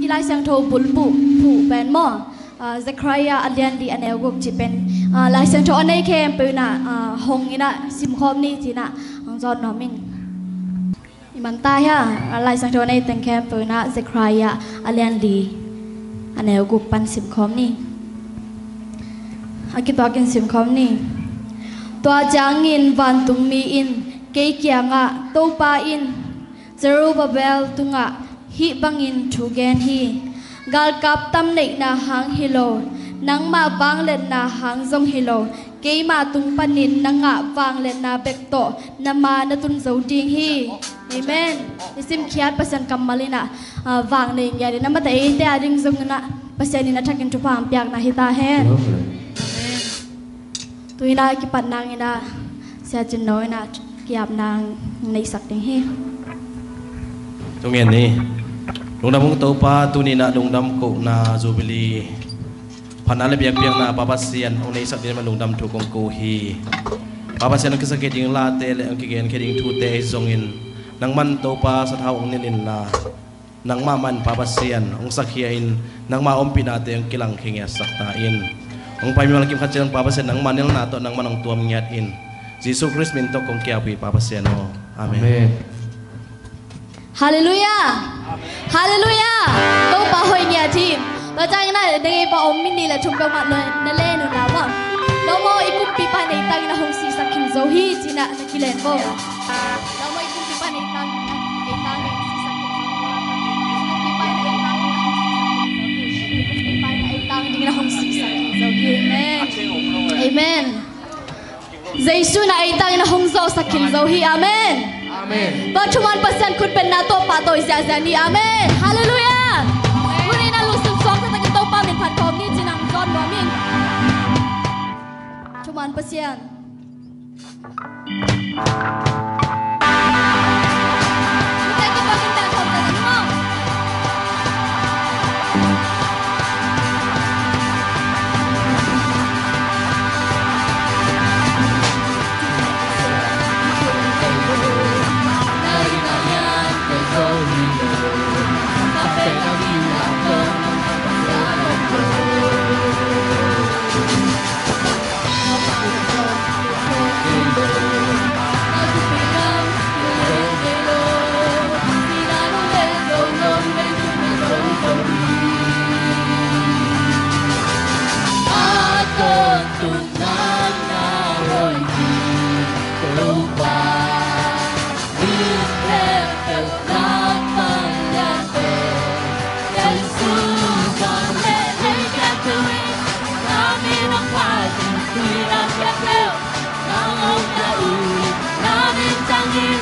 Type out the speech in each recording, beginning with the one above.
Ilai sang tho bulbu pu ben mo Zechariah alian di anel guk chi pen lai sang tho anei kem pe na hong ina sim khom ni chi na ang zon no min iman ta ya lai sang tho anei teng kem pe na Zechariah alian di anel guk pan sim khom ni akito kin sim khom ni to jangin van tung mi in ke kianga to pa in Zerubbabel tunga hi bangin thugen hi gal kap tam nei na hang hilo nang ma wang len na hang zong hilo ke ma tung panin nanga wang len na bekto nama na tun zo ding hi amen isim khiat pasan kamalina wang nei ya de namata e te ading zong na pasani na thakin tu pam pyak na hita hen tuina ki pat nang ina sia chin noi na kiap nang nei sak ding hi tong yen ni lung dam to pa tu ni na lung dam ko na Jubilee phan ale biak biak na papa sian ong nei sak din ma lung dam thu kong ko hi papa sian ke sakit ding la te le ang ki gen ke ding thu te zong in nang man to pa sa thau ong nin la nang ma man papa sian ong sakhia in nang ma om pina te ang kilang khingya sakta in ong pai mi malakim khat chang papa sian nang manel na to nang manong tuam nyat in Jesus Christ min to kong kya pi papa sian no amen Hallelujah Hallelujah to pa hoi nya thi to chang na de pa om min ni la chum ka ma na le nu na ba no mo ikup pi pa nei tang na hong si sakin zo hi china na kilen bo no mo ikup pi pa nei tang na si sakin pi pa nei tang ding na hong si sakin zo hi amen amen Jesus na ai tang na hong zo sakin zo hi amen amen Batuman pasan kun pen na to pa to sia ni amen hallelujah muni na lusum sok ta ki to pa min phat kom ni jinang zon mo min tuman pasian Hãy subscribe cho kênh Ghiền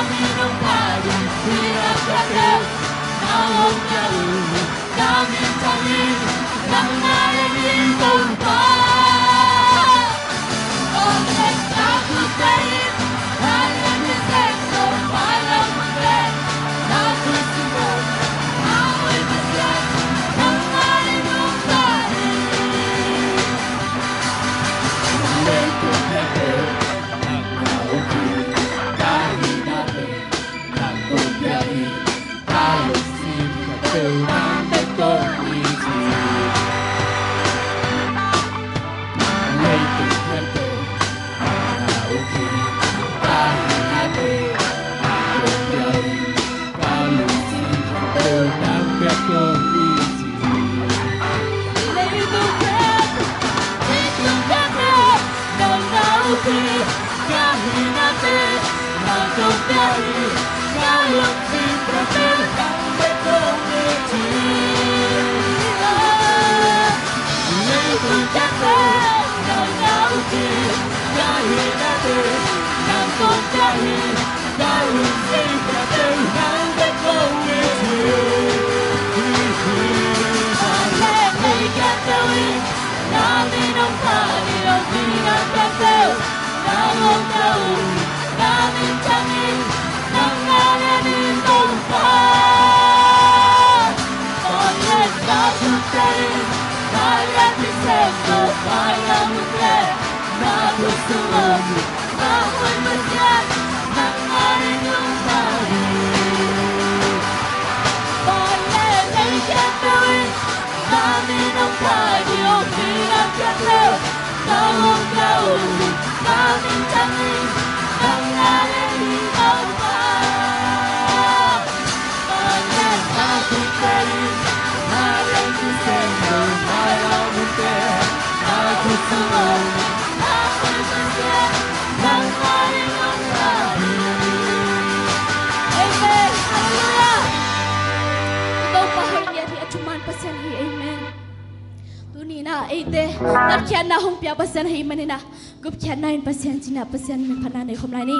Mì Gõ để không bỏ lỡ Not can na hong pia percent hi manina gup can 9% china percent min phana nei khomlai ni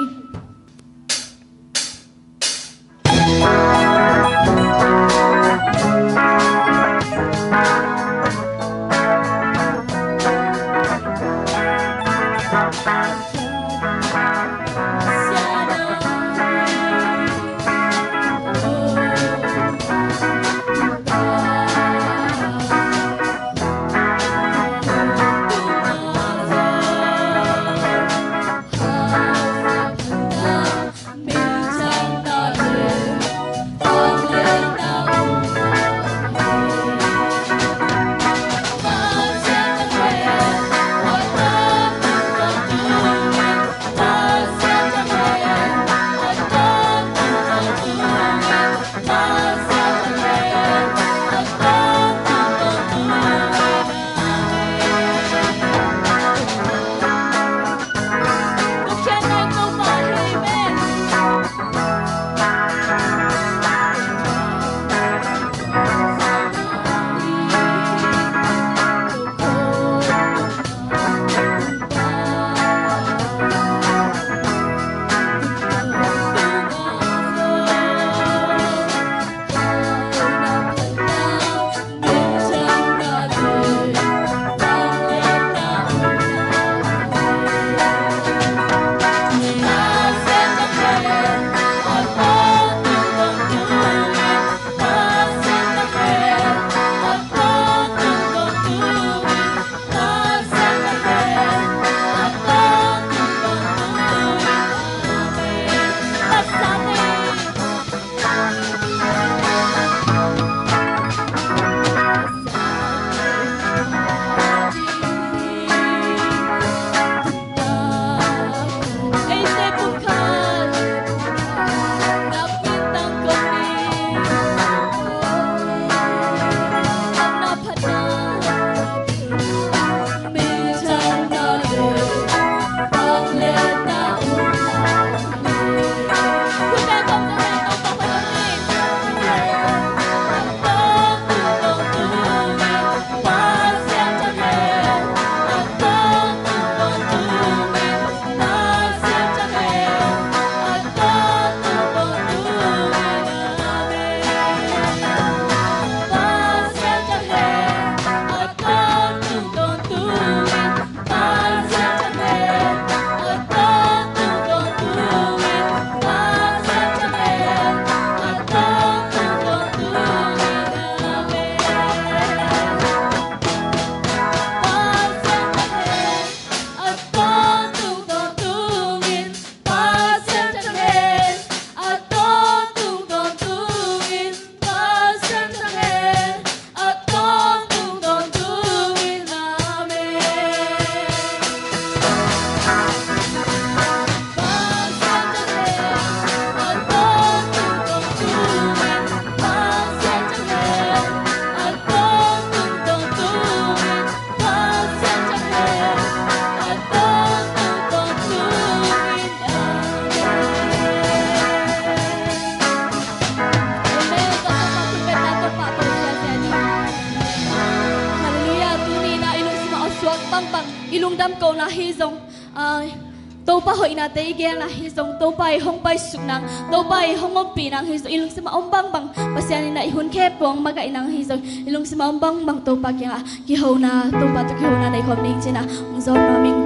tô pa hoi na te gel na hi song tô pa hong pai suk nang tô pa hong om pi nang hi song ilung sima om bang bang pasian na ihun khe pong magai nang hi song ilung sima om bang bang tô pa kya ki ho na tô pa to ki ho na nei khom ning china zon no ming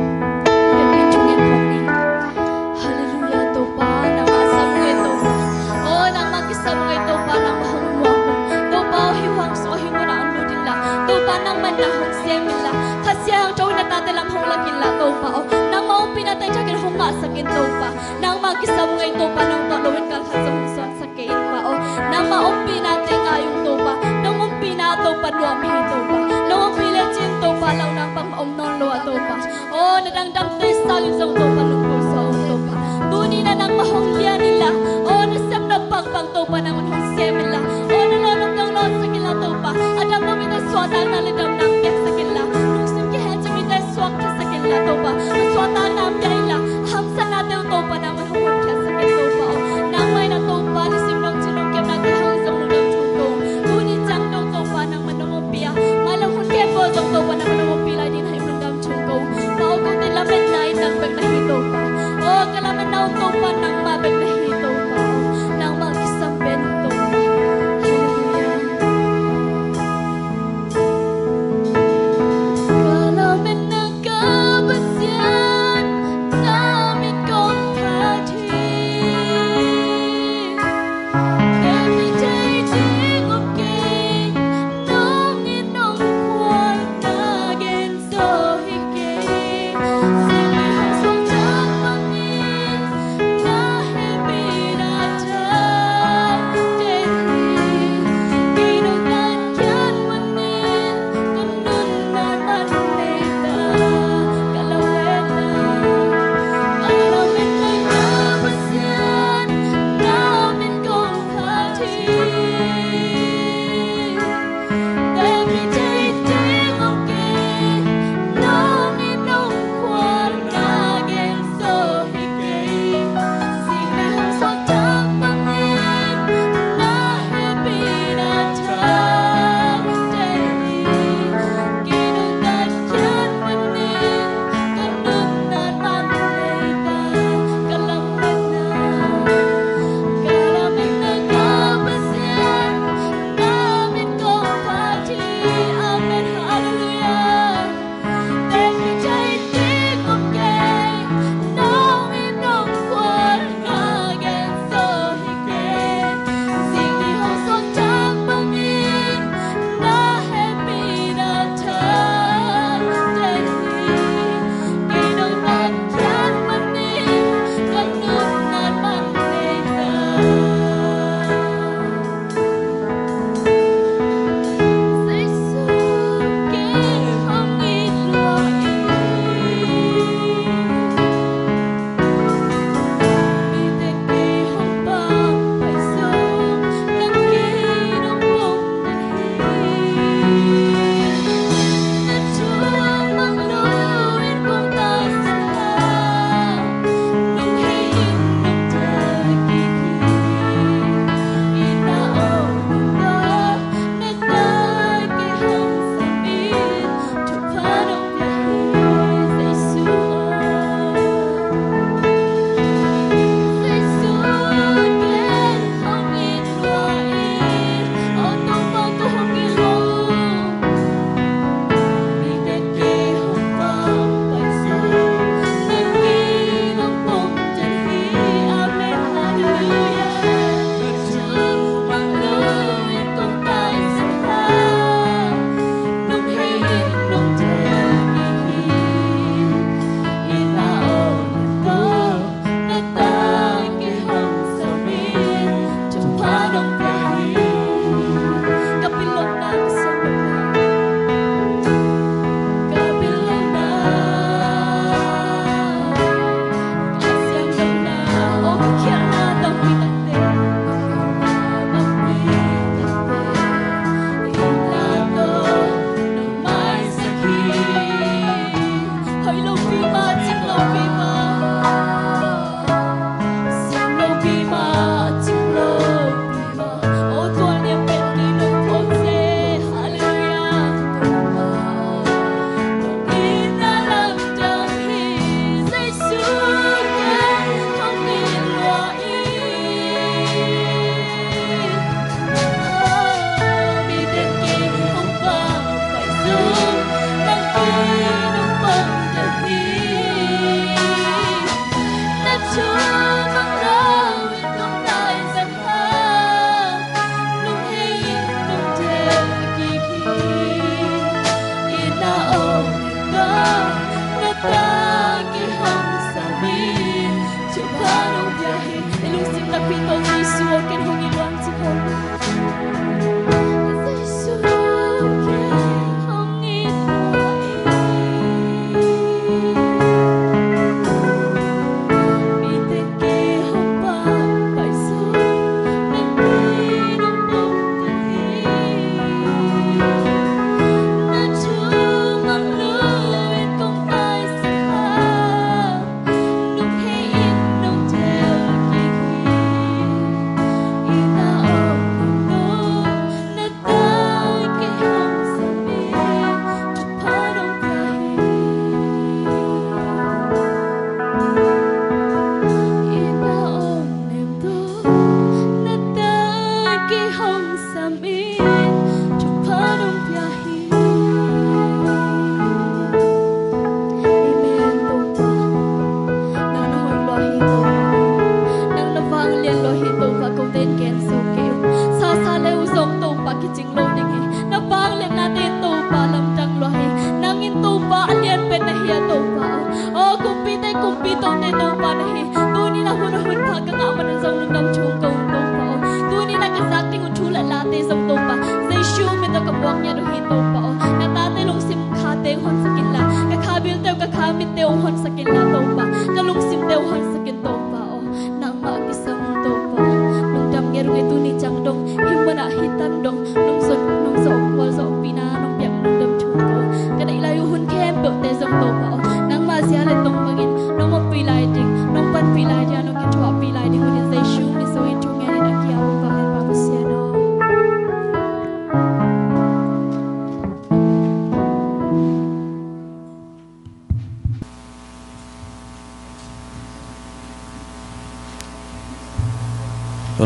ke pin chung ning khom ning hallelujah tô pa nang asam ngai tô pa o nang ma ki sam ngai tô pa nang hong wa tô pa hi wang so hi mo na ang lu din la tô pa nang man na hong sem la khasyang chau na ta te lam hong la kin la tô pa o nang ma om pi na tai chakin hong ma sakin tô pa nang ma ki sam ngai tô pa nang to lo wen kal kha som son sakin pa o nang ma om pi na te nga yung tô pa nang om pi na tô pa nuam hi tô pa nang om pi le chin tô pa lau nang pang om non lo tô pa o na dang dam te sa yung song tô pa lung ko so tô pa tu ni na nang ma hong lia ni la o na sam na pang pang tô pa nang man hong sem la o na lo nang dang lo sakin la tô pa adam mo mi ta swa ta na le dam nang tek sakin la lung sim ke ha chi mi ta swak ta sakin la tô pa swa ta nam yai la ham sa na te tô pa nang man hong kya sakin tô pa nang mai na tô pa ni sim nang chi nong kem na te hang song nang chu tô tu ni chang dong tô pa nang man nong pia mai la hun ke po dong tô pa nang man nong pi lai din hai nong dam chu ko pa o ko te la met nai nang bek na hi tô pa o ka la men na tô pa nang ma bek na hi tô pa nang ma ki sam ben tô pa hallelujah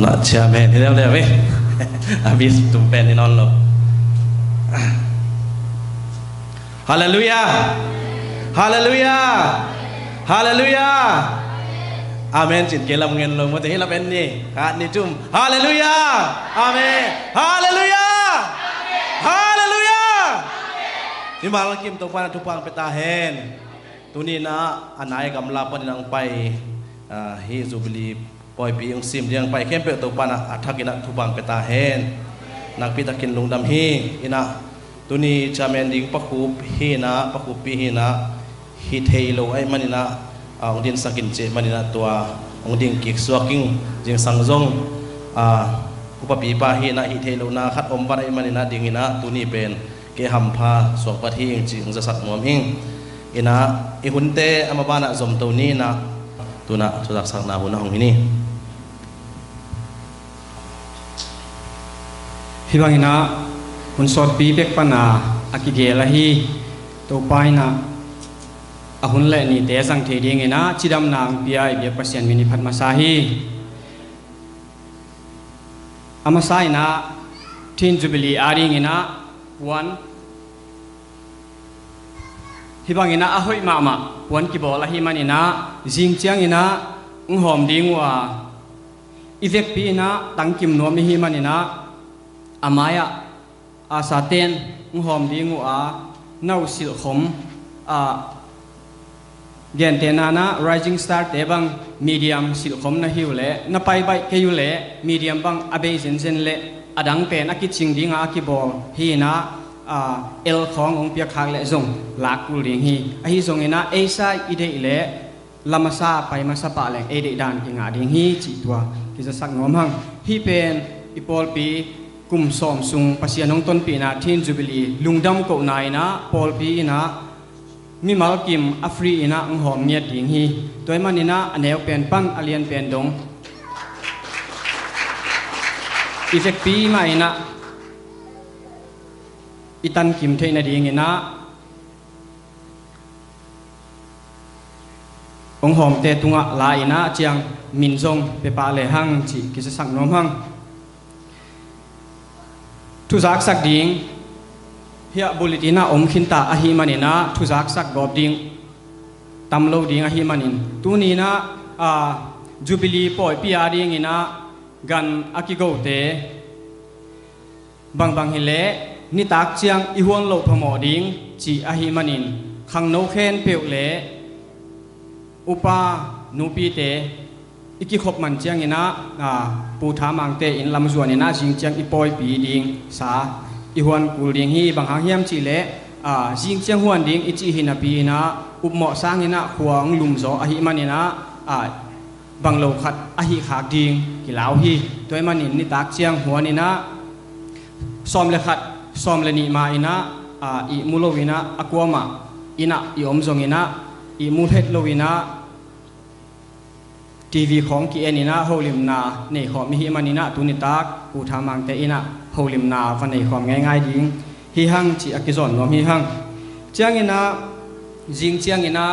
nak chairman ni dah weh habis tumpen ni non lo haleluya haleluya haleluya amen cint ke lam ngen lo mo te la ben ni ka ni tum haleluya amen haleluya haleluya ni mal kim to pa tu pang peta hen tu ni na anai gam la pa nang pai hi Jubileeปอยปีองซิมยังไปเข้มเปตัวปานะอัฐกินะทุบังเปตาเฮนนักพิทักษ์ลงดำฮีอินะตัวนี้จะแมนดิ้งปักคูฮีนะปักคูปีฮีนะฮิตเฮโลไอมันนี่นะองดินสักินเจมันนี่นะตัวองดินกิกสวกิงจิงสังจงอุปปีปาฮีนะฮิตเฮโลนะขัดอมบันไอมันนี่นะดิ้งนะตัวนี้เป็นเกหัมพาสวกปฏิหิงจิงจะสัตว์มวมหิงอินะอิหุนเตอมาบานะจมตัวนี้นะตัวนะสุดักสักนาหุนหงนี่ฮิบังนะคุณสอดปีเป็กปนาอากิเกลฮีตัวไปนะอาหุ่นเล่นี่เตะสังเทดีไงนะจิดำนางปีไอเบียกเปอร์เซ็นต์มินิพัดมาซาฮีอามาซายนะทีนจูบิลีอารีไงนะวันฮิบังนะอาหอยมาวันกิบอลฮีมันนะจิงเจียงนะหอมดีงัวอีเวกปีนะตั้งกิมนัวมีฮีมันนะอามายอาซาเตนหอมดีงัวน่าสิลขมเดียนเตนานะ rising star เตบัง medium สิลขมนะฮิวเล่น่าไปใบเกยุเล่ medium บังอเบซินเซนเล่อดังเป็นอากิจิงดีงาอากิบอลฮีนะเอลขององเปียคางเล่ซงหลักกุลิงฮีอฮีซงเงนะเอซ่าอีเดเล่ลามาซาไปมาซาปะแหลงเอเดดานกิงาดิงฮีจีตัวกิจะสักน้อมหังฮีเป็นอีปอลปีกุมสอมซุงปัสยานงต้นปีนาทีนจูบิลีลุงดำกูนายนะปอลปีนะมีมาลกิมอัฟรีนะองหอมเมียดิงฮีตัวมันนี่นะอันเดียวเป็นปังอเลียนเป็นดงอีเฟกปีมาอินะอีตันกิมเทนดีงนะองหอมเตตุงะลายนะเจียงมินซงเปปาเลหังจีกิจะสักน้อมหังทุจักสักดิ่งเฮียบุลิตินาอมขินตาอหิมันินะทุจักสักกอบดิ่งตำโลดิ่งอหิมันินตัวนี้นะจูบิลีปอยปีอาดิ่งนะกันอากิโกเตบางเฮเลนิตักเจียงอีหวนโลพมอดิ่งจีอหิมันินขังโนเคนเปียวเลอุปานูปีเตอีกิขบมันเจียงนะปูถามังเตอินลำส่วนนะจิงเจียงอีปอยปีดิ่งสาอีหวนกูดิ่งฮีบางหางเฮียมจีเล่จิงเจียงหวนดิ่งอีจีหินาปีนะอุปเหมาะสร้างนะขวางลุมโซอหิมันนะบางโลขัดอหิขากดิ่งกิลาวฮีตัวมันนิตักเจียงหัวนี่นะซ้อมเลขัดซ้อมเลนิมาอินะอีมูโลวินะอกัวมาอินะอีอมซงอินะอีมูเทตโลวินะทีวีของกีเอ็นนี่นะโฮลิมนาในขอมิฮิมันนี่นะตุนิตักกูทามังเตอินะโฮลิมนาฟันในความง่ายๆดิ่งฮิฮังจีอากิซอนนอมฮิฮังเจียงอินะจิงเจียงอินะ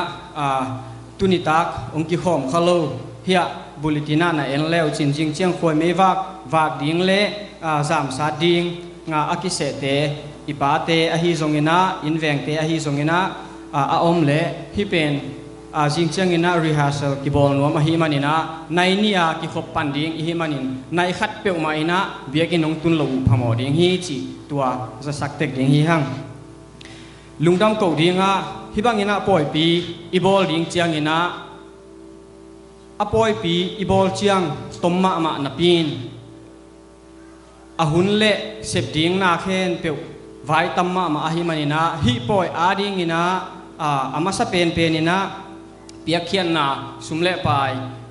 ตุนิตักองกิขอมขลุ่เฮียบุลิตินาในเอ็นเลวจิงเจียงควยไม่วากดิ่งเละสามสาดิ่งงาอากิเสเตอิปาเตอหิซงอินะอินแวงเตอหิซงอินะอาอมเละฮิเป็นจิงเจียงอินะรีฮัสเซลกิบอลนัวมาฮิมันอินะในนี่กิขบปันดิ่งฮิมันอินในขัดเปียวมาอินะเบียกินงตุนลูพมอดิ่งฮิจีตัวจะสักเต็กดิ่งฮิฮังลุงดำเก่าดิ่งฮิบังอินะปอยปีอีบอลดิ่งเจียงอินะอปอยปีอีบอลเจียงตมมานาปีนอาหุนเละเสพดิ่งนาเคนเปียวไว้ตัมมาอาฮิมันอินะฮิปอยอาดิ่งอินะอามาสเปนอินะเปียกเขียนนาสุมเละไป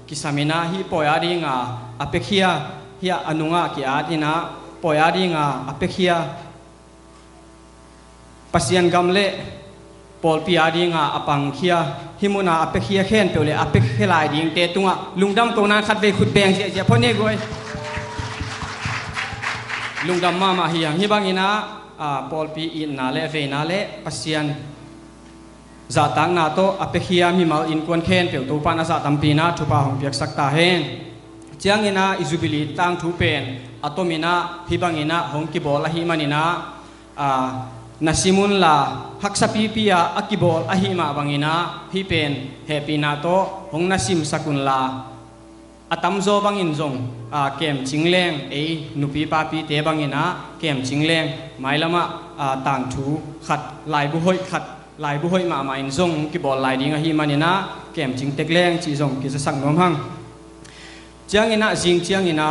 กิสามินะฮิปอยอาดิ่งอเปคียเฮียอนุงกิอาดินะปอยอาดิ่งอเปคียปัสยันกำเละปอลปีอาดิ่งอปังเคียฮิมุนาอเปคียเข็นเปียวเละอเปคียลายดิ่งเตตุงลุงดำตัวนั้นขัดไปขุดแบงเสียพ่อเนี่ยกวยลุงดำมาเฮียงฮิบังอินะปอลปีอินนาเละเวนาเละปัสยันจะตั้งนาโตอเปคียมีมาอินควนเคนเปียวตัวปานาจะตั้มปีนาทุปาหงเปียกสักตาเฮน จียงอินาอิจูบิลีตั้งทูเป็นอัตมินาฮิบังอินาหงกิบอลหิมานินานาซิมุนลาฮักซาปีปีอาอักิบอลอหิมาบังอินาฮิเป็นเฮปีนาโตหงนาซิมสกุลลาอัตมโซบังอินจงเกมจิงเลงนุปีปาปีเตบังอินาเกมจิงเลงไม่ละมาต่างทูขัดลายบุหอยขัดลายบุหอยมาอินจงกิบอลลายดิ้งอหิมานินาเกมจิงเต็กเลงจีจงกิจะสักน้อมหังเจียงอินาจิงเจียงอินา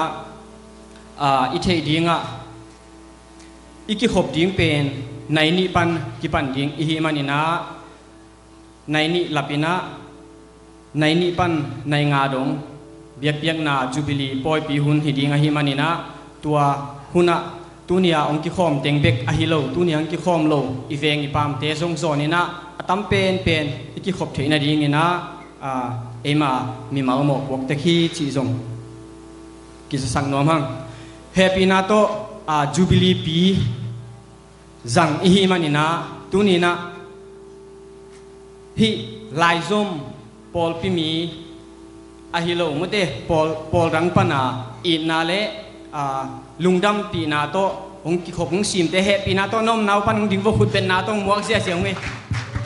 อิเทดิ้งอีกิขบดิ้งเป็นในนิปันกิปันดิ้งอิหิมานินาในนิลับอินาในนิปันในงาดงเบียกเบียกนาจูบิลีปอยปีหุนหิดิ้งอหิมานินาตัวหุนะตัวนี้องกิขอมเต็งเบกอหิโลตัวนี้องกิขอมโลอีเวงอีปามเตซงโซนินะตั้มเป็นอีกิขบเทนาดิ้งนินะเอมามีมาหมกวกตะขี้จีจงกิจสังน้อมหังเฮปีนาโตจูบิลีปีจังอิฮิมานินะตุนีนะฮิไลซอมปอลปิมีอะฮิโลมเตปอลรังปนาอินาเลลุงดำปีนาโตองกิขบงซิมเตเฮปีนาโตน้อมนาวปันดิ้งโวขุดเป็นนาโตมวกเสียงเม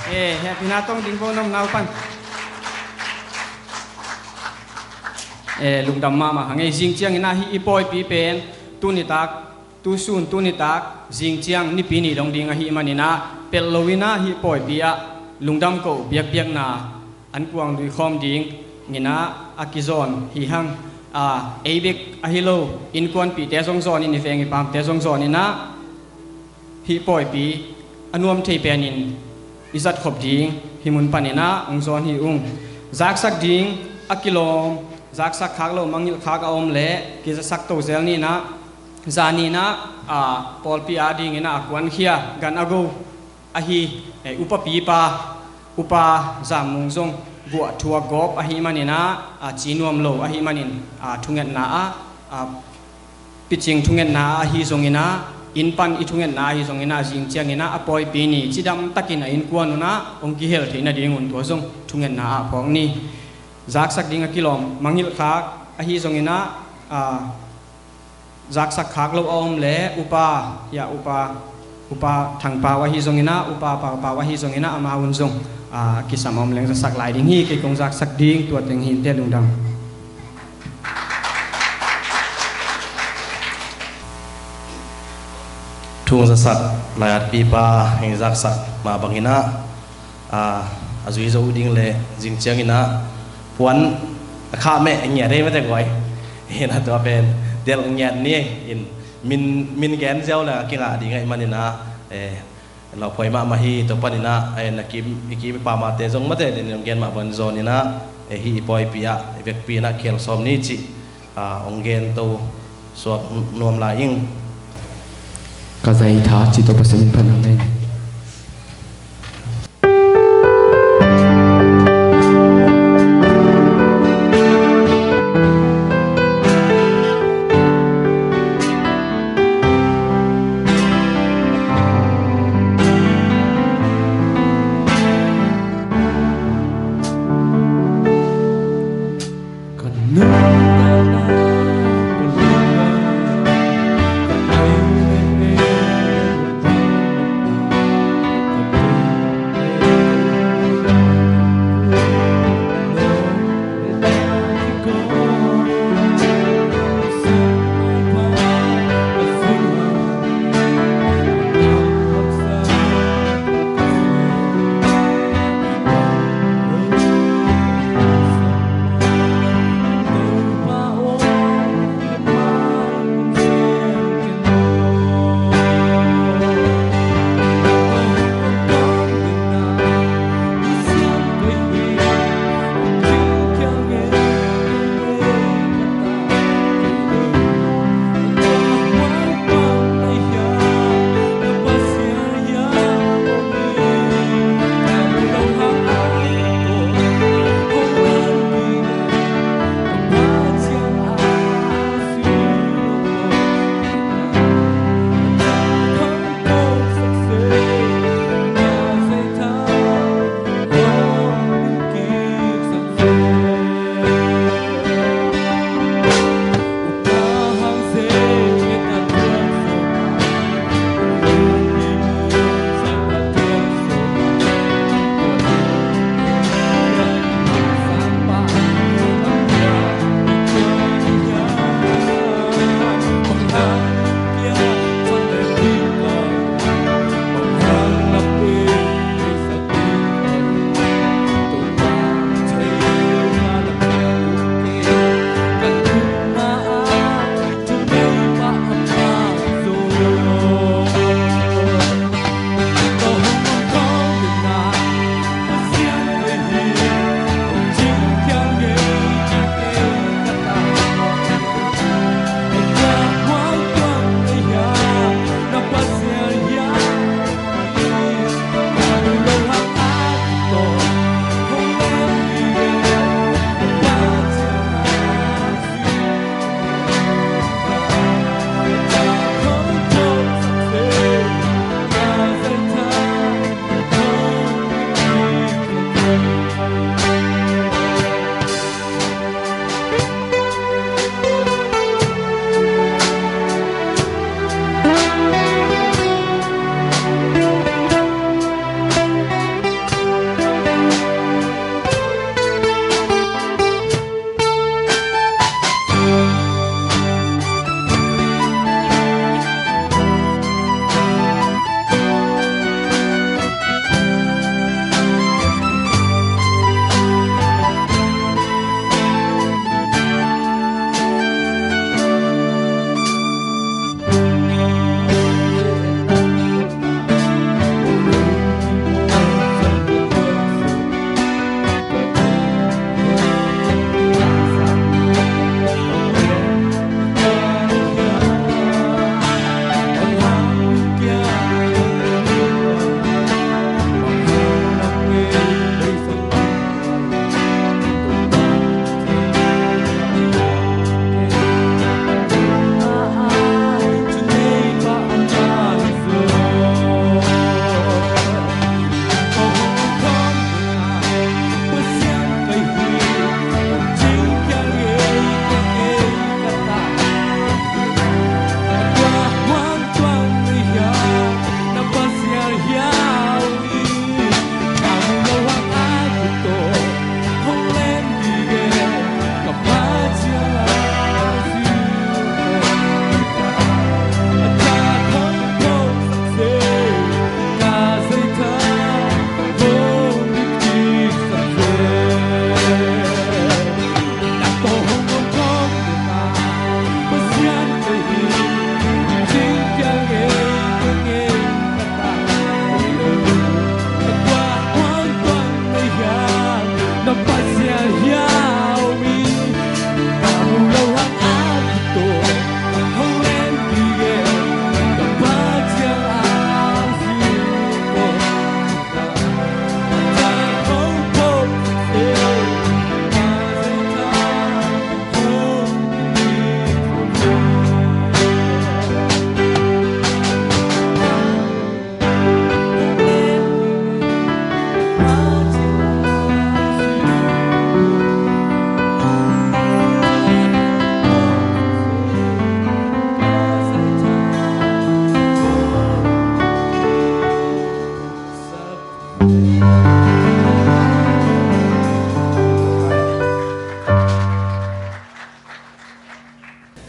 เฮปีนาโตดิ้งโวน้อมนาวปันลุงดำมาหังไอจิงเจียงนะฮิปอยปีเป็นตุนิตักตุซุนตุนิตักจิงเจียงนี่ปีนี้ดงดิ้งฮิมานินะเปลโลวินะฮิปอยปีอะลุงดำก็เบียกนาอันกวางดุยคอมดิ้งงินะอากิซอนฮิฮังเอเบกอะฮิโลอินกวนปีเตซงซอนอินเฟงอิปามเตซงซอนนี่นะฮิปอยปีอนุมเทเปนินอิจัดขบดิ้งฮิมุนปานินะองซอนฮิอุงจากสักดิ้งอากิโลจากสักขักเรามังยิลขักเอาอมเละกิจสักโตเซลนี่นะจานีนะปอลปีอาดิงนะกวนเขียกันอากูอาฮีอุปปีปาอุปาจามุงซงบัวทัวกอบอาฮีมันนี่นะจีนวมโลอาฮีมันนี่ทุงเงินนาปิจิงทุงเงินนาอาฮีซงอินะอินปันอิทุงเงินนาอาฮีซงอินะจิงเจียงอินะอปอยปีนี่จิดำตักินะอินกวนนะองกิเฮลที่นาดีงุนตัวซงทุงเงินนาพองนี่จากสักดิ้งกิโลมังยิลขักอาฮีซงอินะจากสักขักเราอมเละอุปาทางปาวะฮีซงอินะอุปาปาวะฮีซงอินะอามาวุนซงกิสามอมเลี้ยงสักหลายดิ้งฮีกิกงจากสักดิ้งตัวเต็งหินเตลุงดังทุ่งสักหลายปีปาแห่งจากสักมาบังอินะอาจุยโจดิ้งเละจิงเจียงอินะพวนข้าแม่เงียได้ไม่แต่ก่อยเห็นตัวเป็นเดี๋ยวเงียนี่อินมินแกนเจ้าละกี่งาดีไงมันนี่นะเราพอยมาฮีตัวปนินะนักกีฬามาเตจงมาเตเดี๋ยวแกนมาบนโซนนี่นะฮีปอยปีอะเวกปีนักเขียนสมนี่จิองเกนตัวสวดนวมลายยิ่งก็ใจท้าจิตตัวประสิทธิ์พันธุ์เลยเ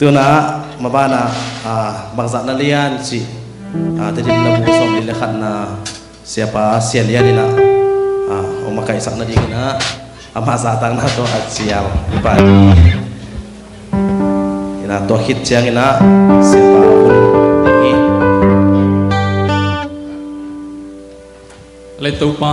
tu na mabana bangsa na lian si tadi na busom dilekat na siapa sial ya dina umakai sak na di na masa tang na to at sial pa ina to hit siang ina siapa pun ini letu pa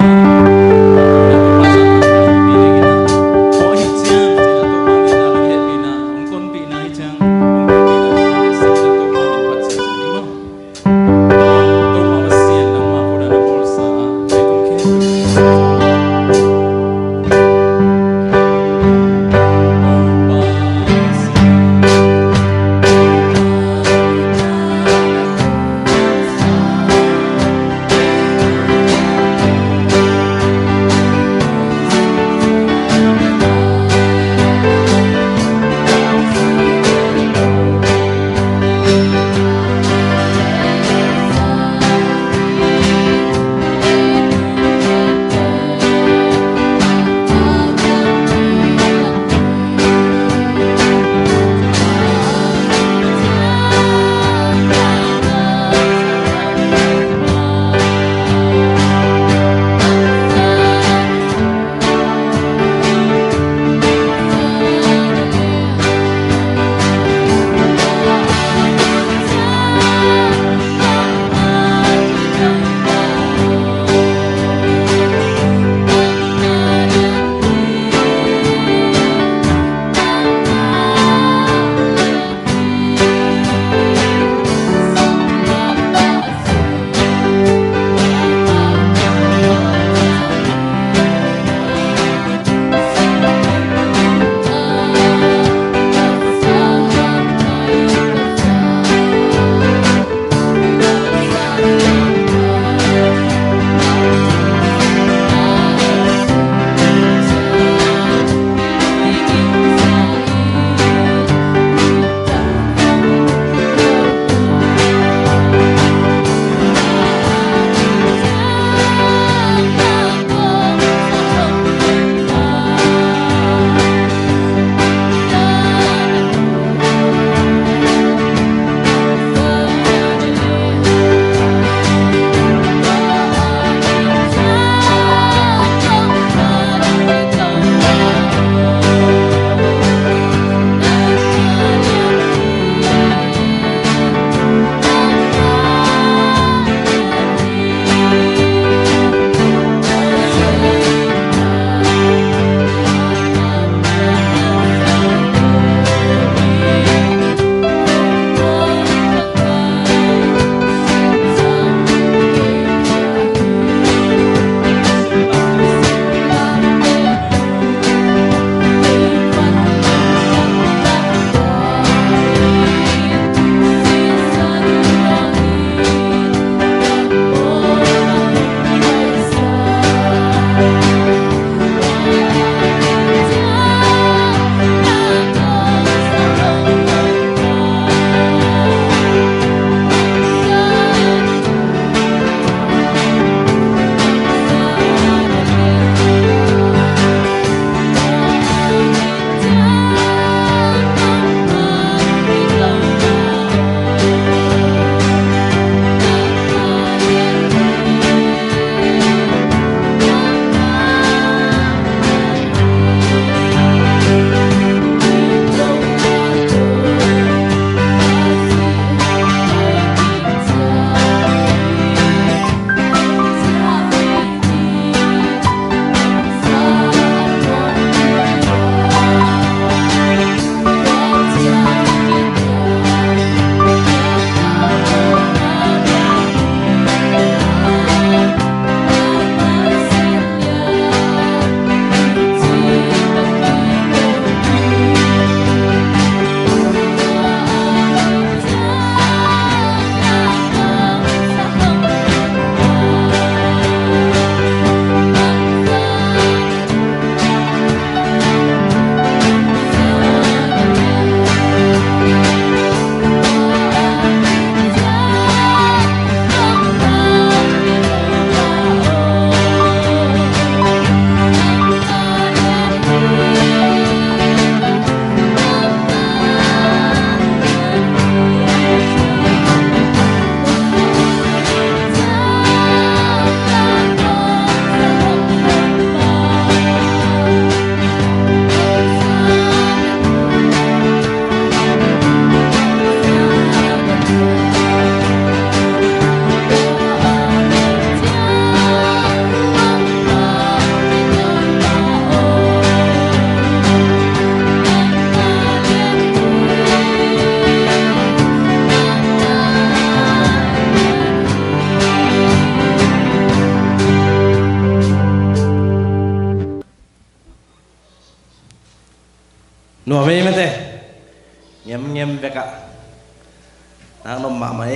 มาไม่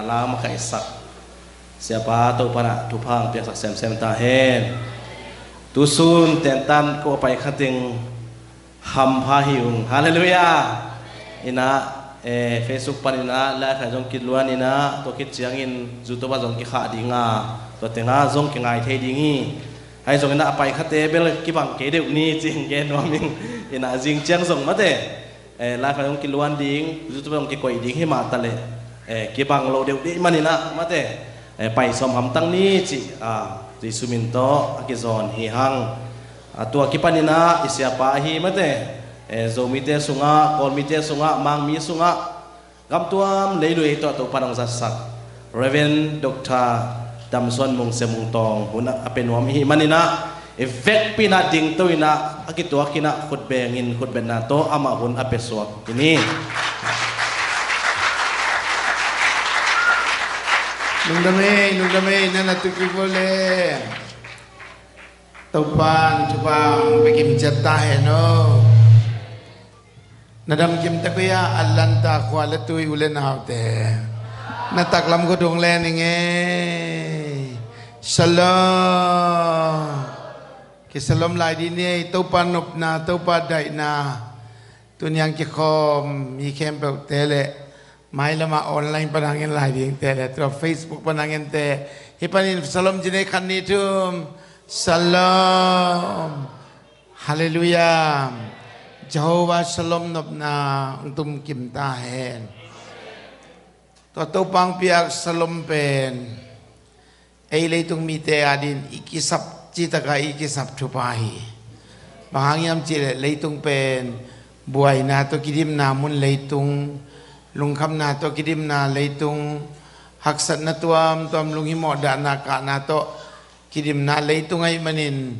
ลามาไก่สักเสียป้าตัวปนะทุพังเปียกสักเซมตาเฮนตุซุนเตียนตันก็ไปขัดติงฮัมพาฮิวฮาเลลูยาอินะเฟซบุ๊กปนินะและใครจงคิดล้วนอินะตัวคิดเสียงอินจุดตัวจงคิดขาดีงาตัวเต็งาจงคิดไงเทดีงี้ให้จงอินะไปขัดเตเบลกิบังเกเดวนี่จริงเกนวามิงอินะจริงเจียงส่งมาเตและใครจงคิดล้วนดิ้งจุดตัวจงคิดก่อยดิ้งให้มาตะเลกิบังโลเดวดีมันอินะมาเตไปสมหำตั้งนี้จิสุมินโตอากิซอนฮิฮังตัวกิปันินะอิสยาปาฮีมาเตZomi te sunga, kolmi te sunga, mang mi sunga, gam tuam leilui to panang sasak. Reverend Dr. Damson mung semung tong huna apenuam hi manina efek pina ding to ina akitu akina khut bengin khut benato ama hun apeswak ini. Nung dami na natuki boleh. Tupang cupang bikin jatah no. Nadam kim takuya alanta kuala tui ulen haute. Nataklam ko dong lening Shalom. Kisalom lai di ni tupan nup na tupan dai na. Tunyang kikom mi kempe tele. Mai lama online panangin lai di tele. Terus Facebook panangin te. Hipanin salam jine kani tum. Salam. Haleluya. Jehovah Shalom nopna untum kim tahen. Toto pang piak Shalom pen. Ay leitung mite adin ikisap cita ka ikisap tupahi. Bahangyam cile leitung pen buhay na to kidim namun leitung lungkam na to kidim na leitung haksat na tuam lunghimo da na ka na to kidim na leitung ay manin.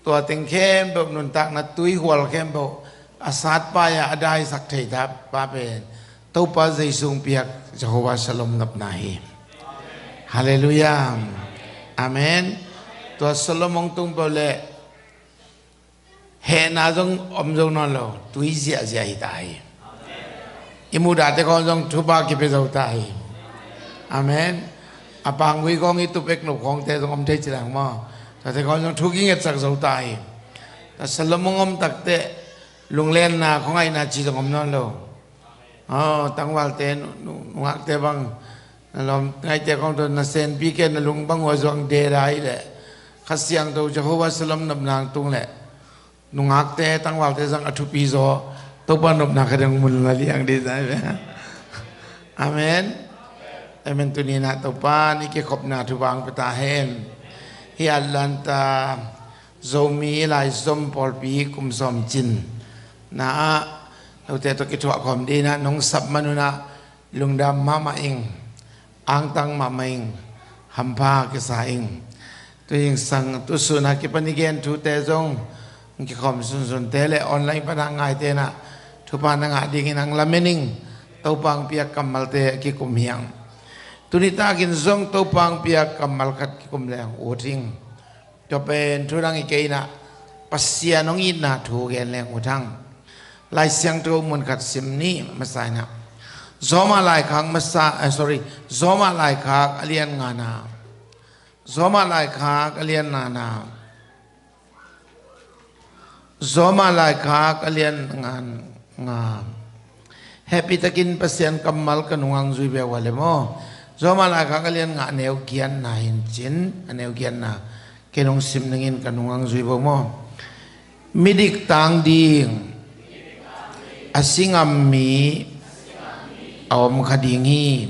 Tua teng kem bok nun tak na tui hual kem bok asat pa ya adai sak thei tap pa pen tau pa jaisung piak Jehovah Shalom nap nahi. Haleluya. Amen. Tua Shalom mong tung bole he na jong om jong non lo tui zia zia hi tai. Imu da te kon jong thuba ki pe jau tai. Amen. Apang wi kong itu pek no kong te jong om thei chilang mo. Tapi kalau thu kinh nghiệm sắc dấu tai, ta sớm mong tak te lung len na không ai na chỉ trong ông non lo, tăng vào te ngạc te bang, làm ngay te con tôi na sen pi ken na lung bang hoa zoang de rai le, khát siang tôi Jehovah Shalom nằm nàng tung le, ngạc te tăng vào te zang atu pi zo, tôi ban nằm nàng kadang mun la liang de zai, amen, amen tu ni na tôi ban iki khop na tu bang peta hen. Hi Atlanta Zomi Laizom polpi kum som chin na au te to ki thwa khom di na nong sap manuna lungdam mama ing ang tang mama ing hampa ki sa ing tu ing sang tu suna ki panigen thu te jong ki khom sun tele online pa ngai te na thu pa na nga ding nang lamening tau pang pia kamal te ki kum hiang tunita kin zong to pang pia kamal khat ki kum le oting to pen thurang ikeina passia nong in na thu gen le utang lai siang to mun khat sim ni masai na zoma lai khang masa zoma lai khak alian ngana zoma lai khak alian nana zoma lai khak alian ngan nga happy takin pasien kamal kanungang zui be wale mo Zoma la kakalian nga aneu kian na hincin aneu kian na kenong sim nangin kanungang zui mo midik tang ding asingam mi awam kadingi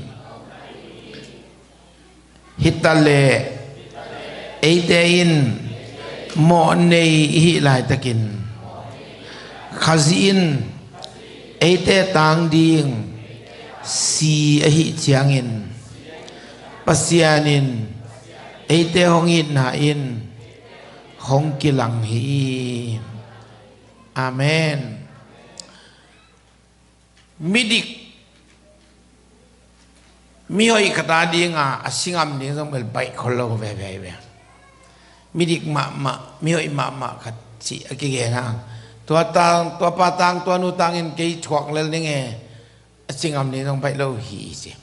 hitale eitein mo nei hi lai takin khazin eite tang ding si ahi chiangin pasianin eite hongit na in hong kilang hi amen midik mi hoi kata di nga asingam ni sang bel bai kholo ve midik ma mi hoi ma khat si akige na tua pa tang tua nu tangin kei thuak lel ni nge asingam ni dong pai lo hi je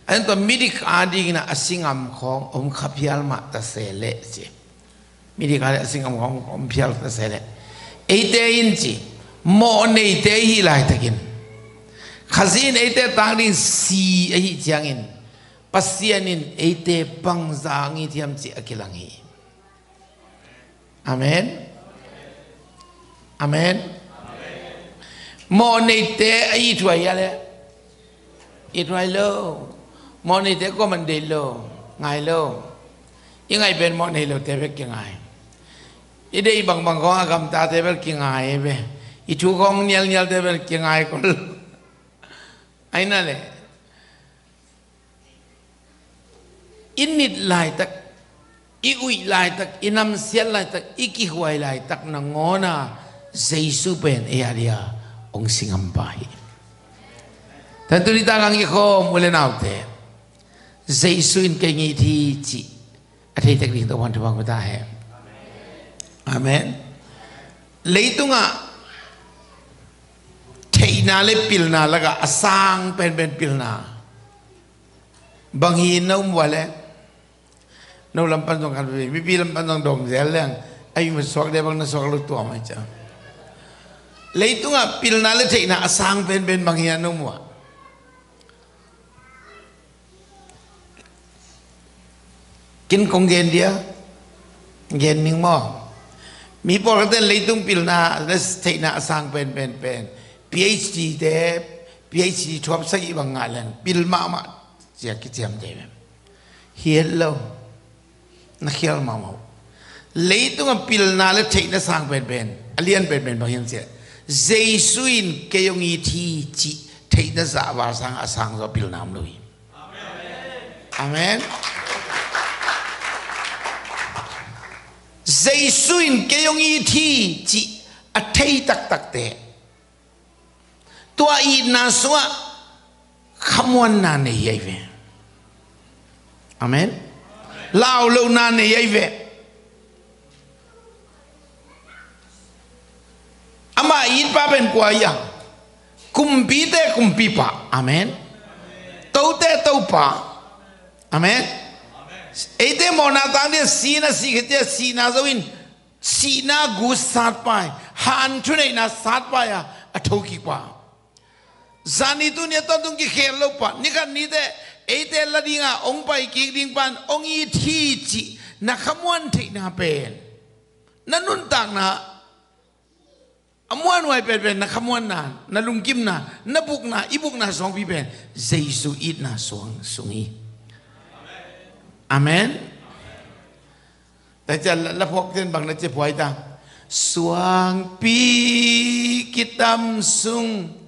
an to midik adi na asingam khong om khapial ma ta sele je midik adi asingam khong om phial ta sele eite in ji mo nei te hi lai takin khazin eite tangding si hi changin pasianin eite pangzangi thiam chi akilangi amen amen mo nei te ai thuai ya le i thuai lo mo nei te ko man de lo ngai lo i ngai ben mo nei lo te be ki ngai i dei bang bang ko agam ta te be ki ngai be i thu kong nyal nyal te be ki ngai ko ai na le init lai tak i ui lai tak inam sial lai tak iki huai lai tak na ngona Jesu ben e aria ong singam pai tantu ni tangang i ko mule naute Jesu in ke ngi thi chi athei tak ring to wan thawang ta he amen leitunga theina le pilna laga asang pen pilna banghi no wale no lampan dong kan bi bi lampan dong zel leng ai ma sok de bang na sok lu to ma cha leitunga pilna le theina asang pen banghi no mo kin kong gen dia gen ming mo mi por ten leitung pilna le theina asang pen PhD de PhD thop sai bang ngalan pil ma chia ki chiam de hello na khial ma mo leitung pil na le theina sang pen alien pen bang yang che Jesuin ke yong i thi chi theina za wa sang asang zo pil nam lui amen Jesuin ke yong i thi chi a thei tak te tua i na suwa khamwan na ne yai ve amen lao lo na ne yai ve ama i pa ben kwa ya kumpi te kumpi pa amen tau te tau pa amen ete mona tang de sina sikete sina zoin sina gu sat pai han thune na sat pa ya athoki pa zani tu ne to dung ki khel lo pa ni kan ni de ete ladinga ong pai ki ding pan ong i thi chi na khamwan thi na pen nanun tang na amuan wai pen na khamwan na lungkim na buk na ibuk na song pi pen Jesu it na song sungi amen ta cha la phok ten bang na che phoi ta suang pi kitam sung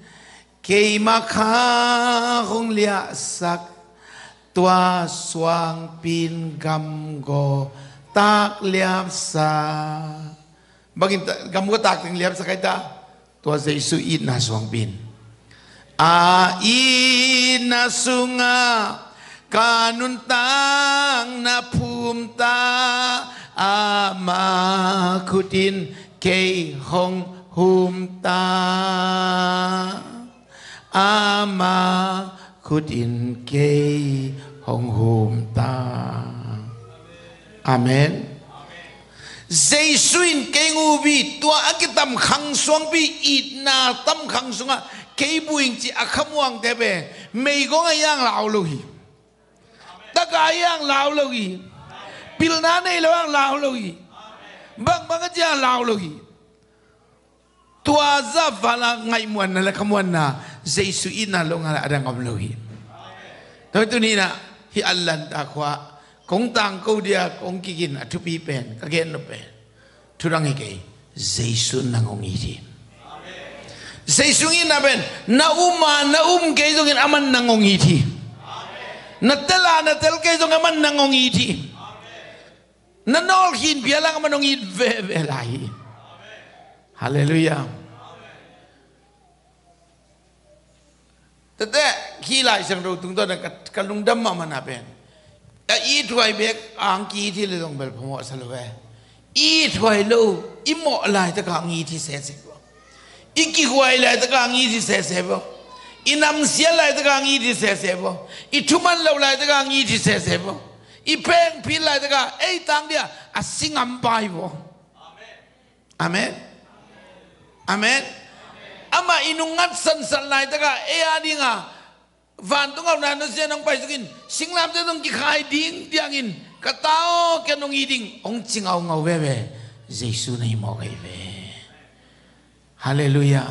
kei ma kha hong lia sak tua suang pin gam go tak liap sa bagin gam go tak ting liap sa kai ta tua Jesu it na suang pin a in na sunga kanun tang na phum ta ama khutin kei hong hum ta ama khutin kei hong hum ta amen Jesuin kei ngu bi tua akitam khang suang bi it na tam khang sunga kei buing chi akhamwang te be mei go yang lao lo hi ta ka yang lao lo hi pil na nei lo yang lao lo hi bang bang ja lao lo hi tua za vala ngai muan na la khamwan na Jesu ina lo nga ada ngam lo hi to tu ni na hi allan ta khwa kong tang ko dia kong kikin athu pi pen ka gen no pen thurang hi ke Jesu na ngong hi thi Jesu ina ben na ke jongin aman na ngong hi thi na tel ke jong aman na ngong hi thi na nol hin bialang aman ngong hi ve lai hallelujah tete khi lại sang đâu chúng tôi là cả lung đâm mà na bên ít thôi biết ang kỳ thì lấy đồng bel phong hoa salo về ít thôi lâu ít mọ lại tất cả nghi thì sẽ vào ít kỳ hoài lại tất cả nghi thì sẽ vào อินำเสียลายตะกางอีที่เสบอีทุมันเราลายตะกางอีที่เสบอีเพลงพิลายตะกาไอ้ตังเดียอาสิงอัมไปบ่อาเมนอาเมนอามาอินุงัดสันลายตะกาเอ้ยดิ้งอ่ะวันต้องเอาหน้าเสียน้องไปสกินสิงลามจะต้องกินขายดิ้งเดียงินกระต้าแกน้องอีดิ้งองจิงเอาเงาเว่เจสุในหมอกไอ้เว่ฮาเลลูยา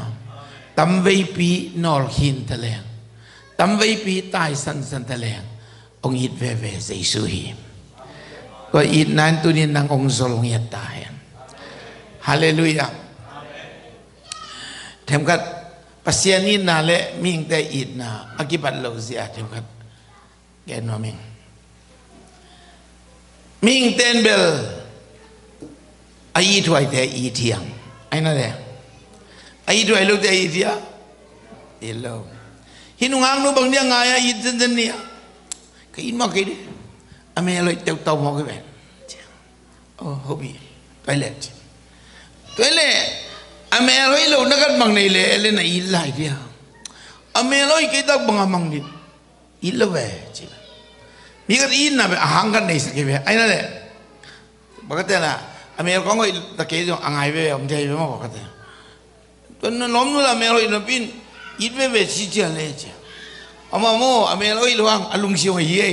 ตั้มไว้ปีนอร์หินทะเลงตั้มไว้ปีตายสันทะเลงองอีดเว่เจสุฮีก็อีดนั้นตัวนี้นางองค์สลงเงียตายฮาเลลูยาเทมกัดปัสยานีน่าเละมิงแต่อีดน่ะอากิบัตโลเซียเทมกัดแกนัวมิงเต้นเบลอายีถวยแต่อีเทียงไอ้นั่นแหละอายีถวยลูกแต่อีเทียเอโลหินุงางนูบางเดียงไงอีเจนเนี่ยก็อินมากี่ดิอเมริกาเต่าหมอกกันโอ้ฮอบบี้ตัวเล็กอเมริกาเรานักบางในเล่นอีหลายเดียอเมริกาตักบางบางดิอีหลเว่จิมีกันอีน่ะแบบห่างกันในสักกี่เว่ไอ้นั่นแหละบอกกันแต่ละอเมริกาก็ตะเกียบอ่างไงเว่ผมใจไม่มาบอกกันแต่ตอนนั้นล้มนู่นอเมริกาเป็นอีเว่ชี้เจ้าเลยจ้ะอามาโมอเมริกาหลวงอลุงชิวเย่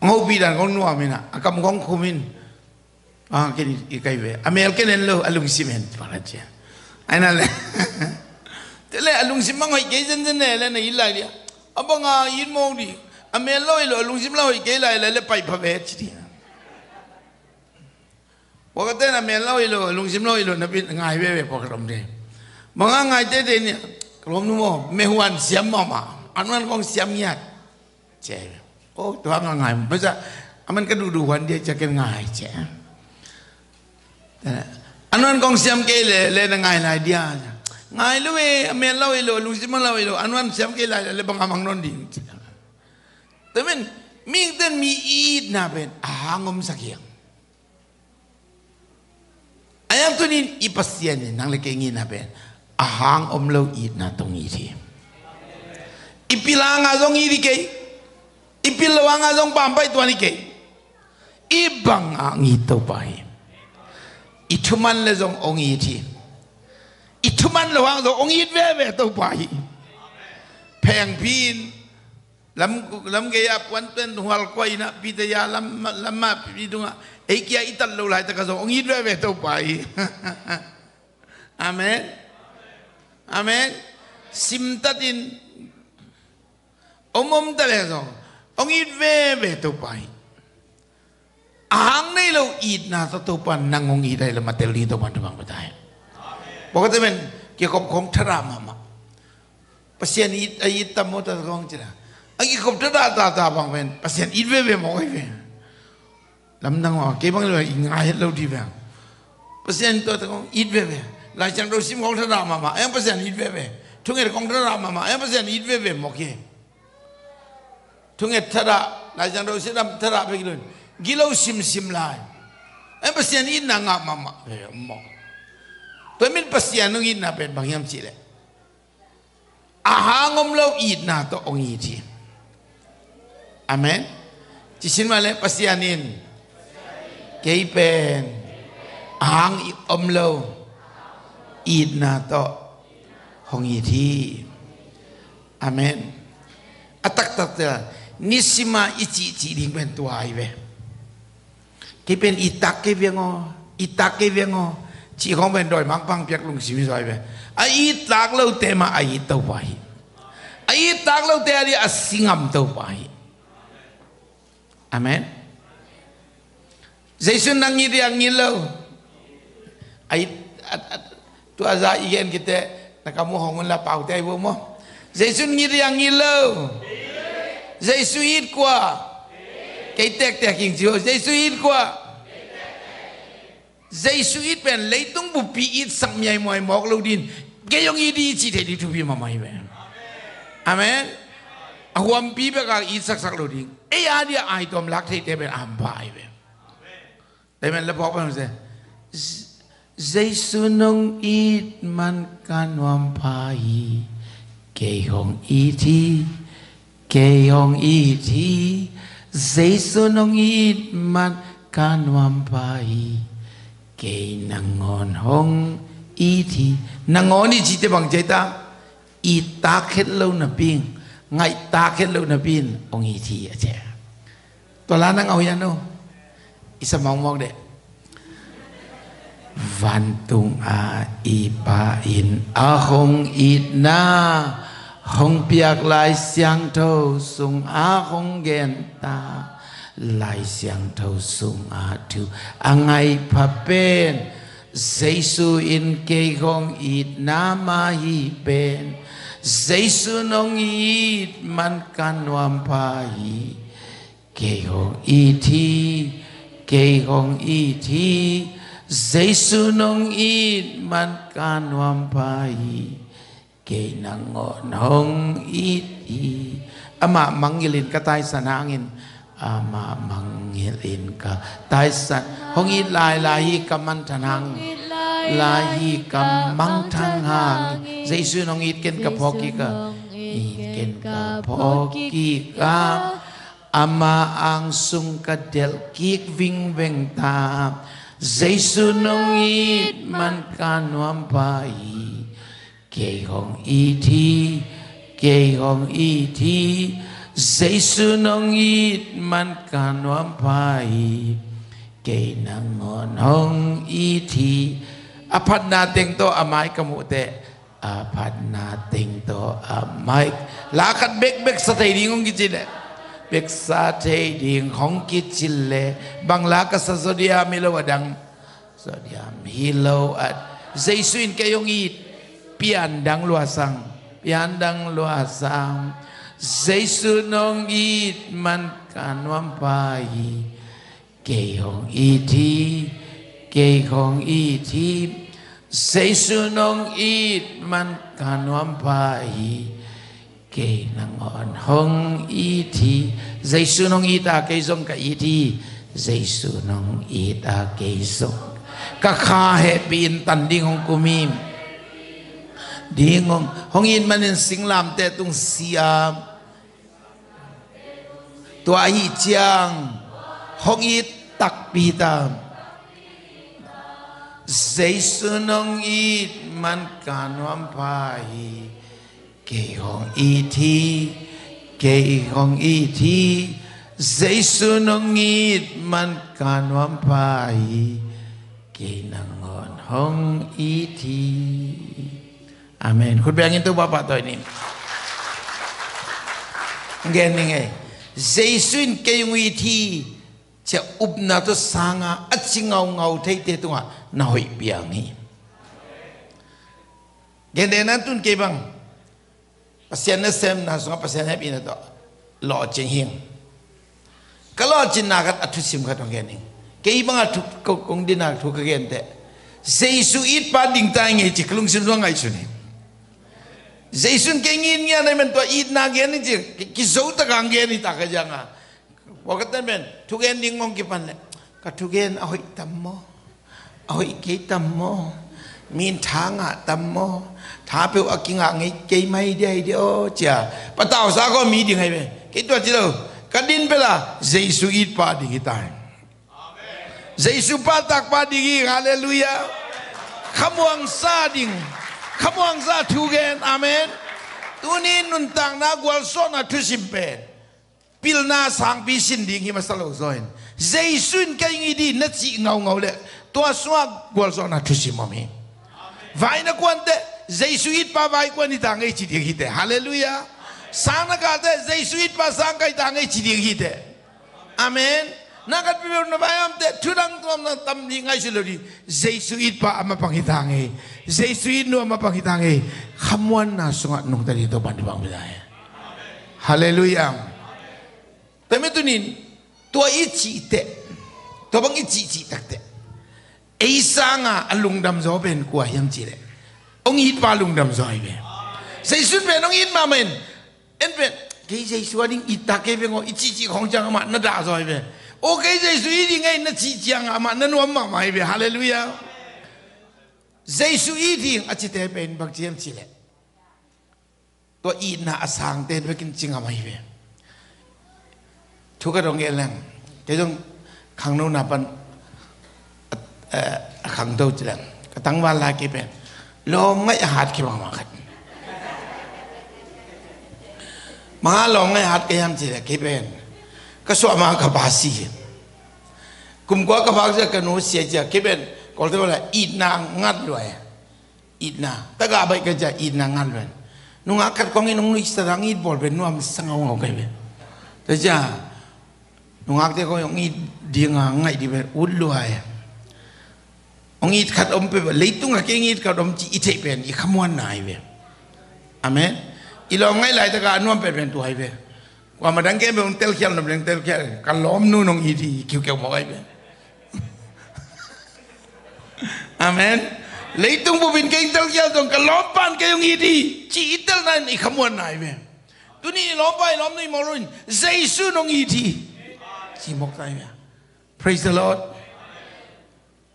งอปีดันของนัวมินะอากำของคุมินแค่นี้อีกไงเว่อเมริกาเนี่ยเราอลุงซิเมนต์ปาราเจ้าไอ้นั่นแหละแต่เลยอลุงซิมังไอ้เกย์เจนเนี่ยเลยนะอีหลายเดียอาบังอาอินโมดีอเมริกาเราอลุงซิมเราไอ้เกย์หลายเลยไปพะเวชดีบอกกันแต่อเมริกาเราอลุงซิมเรานับเป็นไงเว่พอกระมเดบางไงเจเนี่ยกรมนู้นไม่หวนเสียมมาอันนั้นของเสียมยัดเจ้โอ้ตัวง่ายๆไม่ใช่มันก็ดูวันเดียวจะกันง่ายเจ้อันนั้นของเสียมเกลเลยง่ายหลายเดียวง่ายเลยอเมริกาเราลุงซิมันเราอันนั้นเสียมเกลเลยบางมังนนดิแต่มันมีแต่มีอีดนะเป็นหางอมสักอย่างอันนั้นตัวนี้อีปัสเซียนนั่งเล็กอย่างนี้นะเป็นหางอมเราอีดนะตรงนี้ที่อีพิลางอาจงอีดีเกยอีพิลวางอาจงปามไปตัวนี้เกยอีบังอ่างอีตัวไปอีทุมันเลยจงองอีที่อีทุมันระวังจงองอีเว่ตัวไปแพงพีนลำเกียบวันเป็นหัวกวยนะพิทยาลำมาพิดุงะไอ้เกียอิตัลลูไลตะกะจงองอีเว่ตัวไปอาเมนอาเมนซิมตัดินอมตะเลยจงองอีเว่ตัวไปang nay lo eat na sa tupan nangong iday la mateli to man tumang batay. Bakit men kikop kong tara mama. Pasien eat tamo ta kong tira. Ang kikop tara ta bang men pasien eat ve mo ve. Lam nang wa ke bang lo ingay lo di bang. Pasien to ta kong eat ve. Lai chang do sim kong tara mama. Ay pasien eat ve. Tungel kong tara mama. Ay pasien eat ve mo ke. Tungel tara lai chang do sim tara pe kilon. Gilaw sim lai, pasien in na nga mama, mo. Tumin pasien nung in na pen bangyam sila. Ahangom law in na to ong iti. Amen. Cisin male pasienin. Kay pen ahang omlaw in na to ong iti. Amen. Atak nisima ichi ding pen tuai be. Kipen itak ke viengo, chỉ không bên đòi mang băng việc lùng xíu rồi về, ai itak lâu te mà ai tàu bay, ai itak lâu te đi asingam tàu bay, amen. Jason nang ngiri ang ngilaw, ai tu aza igen kita nakamuhongon la pau te ibu mo, Jason ngiri ang ngilaw, Jason it kwa. Cái tẹt kinh chiếu dây suy qua dây suy bên lấy tung bụp bị ít sắm nhảy mỏi mọc lâu đin cái ông đi chỉ để đi thu phim mà mày về amen huam pi bê cái ít sắc lâu đin ấy ai đi ai tôm lắc thì để bên am bài về để mình lấy bọc bên gì Giêsu nông ít man can wam pai kê hong iti kê hong iti Giêsu nông ít man can wam pai kê nangon hong iti nangon ni chỉ te bằng chế ta ít ta khét lâu na pin ngày ta khét lâu na pin ông iti à chếตัวล้านนั่งเอาอย่างนู้อิสมองมองเด็กวันตุงอาอีปาอินอาหงอีนาหงเปียกลายเสียงเท่าสุงอาหงเกนตาลายเสียงเท่าสุงอาทูอังไงพะเป็นเจสุอินเกยหงอีนามาฮีเป็นเจสุนงอีมันกันวามพาฮีเกยหงอีทีเกยหงอีทีGiêsu nông ít man can wam pai ke nangon hong ít ama mangilin ka tai sanangin ama mangilin ka tai san hong ít lai lai kaman tanang lai kam mang thang hang Giêsu nông ít ken ka phoki ka ken ka phoki ka ama ang sung ka del kik ving veng ta Giêsu nông ít man can wam pai kê hong iti kê hong iti Giêsu nông ít man can wam pai kê nangon hong iti apat nating to amay kamute apat nating to amay lakat bek sa tay dingong gitile bek sa tay ding hong kitile bangla ka sa zodiam milaw adang zodiam hilaw at Giêsu in kayong it piandang luasang Giêsu nong it man can wam pai kê hong iti Giêsu nong it man can wam pai kê nangon hong iti Giêsu nong it a kê zong ka iti Giêsu nong it a kê zong ka kha he pin tan ding hong kumim ding hong in manin singlam te tung siam tua hi chiang hong it tak pi tam Giêsu nong it man can wam pai kê hong iti Giêsu nong it man can wam pai kê nangon hong iti Amen. Khut bayangin tu Bapak tu ini. Gini ngay. Giêsu in kayong iti cha upna to sanga at singaw thay te tu nga nahoy biyangi. Gini nantun kay bang pasyan na sem na sunga pasyan na pina to lo ching hing. Kalau chin nakat atusim katong gini. Kay bang atuk kung dinak tu kagente. Giêsu it pa ding tay ngay chiklung sinwang ay suni. Giêsu kengin niya naman to it na gani ji kiso ta kang gani ta ka janga. Wakat naman tugen dingong kipan le. Katugen ahoy tammo. Ahoy kay tammo. Min thanga tammo. Thape akinga ngai kay mai dai dio cha. Pataw sa ko mi ding hai be. Kito chilo kadin pela Giêsu it pa ding itai. Giêsu pa tak pa ding hallelujah. Kamuang sa ding Kamuang za tugen, amen. Tunin nuntang na gwal so na tusimpen. Pil na sang bisin ding himasalo zoin. Giêsu kay ngidi na chi ngaw le. Tua swag gwal so na tusimami. Vai na kwante Giêsu it pa vai kwani tangay chi ding hite. Hallelujah. Sana kate Giêsu it pa sang kay tangay chi ding hite. Amen. Nakat pibir na bayam te tudang tuam na tamdi ngay silori Giêsu it pa ama pangitangay Giêsu it no ama pangitangay kamuan na sungat nung tadi to pandibang bidaya. Hallelujah. Tama tunin tua ichi te to bang ichi takte isa nga alungdam zo ben kuah yang chile ong it pa alungdam zo ibe Giêsu ben ong it mamen en ben kay Giêsu ading itake ben ngo ichi khong jang ma na da zo ibe Okay, Giêsu ini ngay na chichang ama na nuam mamay be hallelujah. Jesu eating achite pen bak jem chile to eat na asang ten bekin chinga mai ve thuka dong elang ke dong khang no na pan khang do chilang katang wala ke pen lo ngai hat ki ma khat ma lo ngai hat ke yam chile ke pen ka so ma ka basi kum kwa ka bak ja ka no sia ja ke pen ko te wala eat na ngat loe eat na ta ga bai ka ja eat na ngat loe nung akat kong inong nuik sarang eat bol ben nuam sangaw ngaw kay ben ta ja nung akte ko yung eat di nga ngai di ben ud loe ong eat kat om pe leitung ka king eat kat om chi ite ben I khamuan nai be amen ilo ngai lai ta ka nuam pe ben tu hai be kwa ma dang ke be ong tel khial nam leng tel khial ka lom nu nong eat kiu kiu mo ai be amen leitung bu bin keng tel khial dong ka lom pan ke yong eat chi tel nan I khamuan nai be tu ni lom pai lom ni mo ruin jesu nong eat chi mok tai be praise the Lord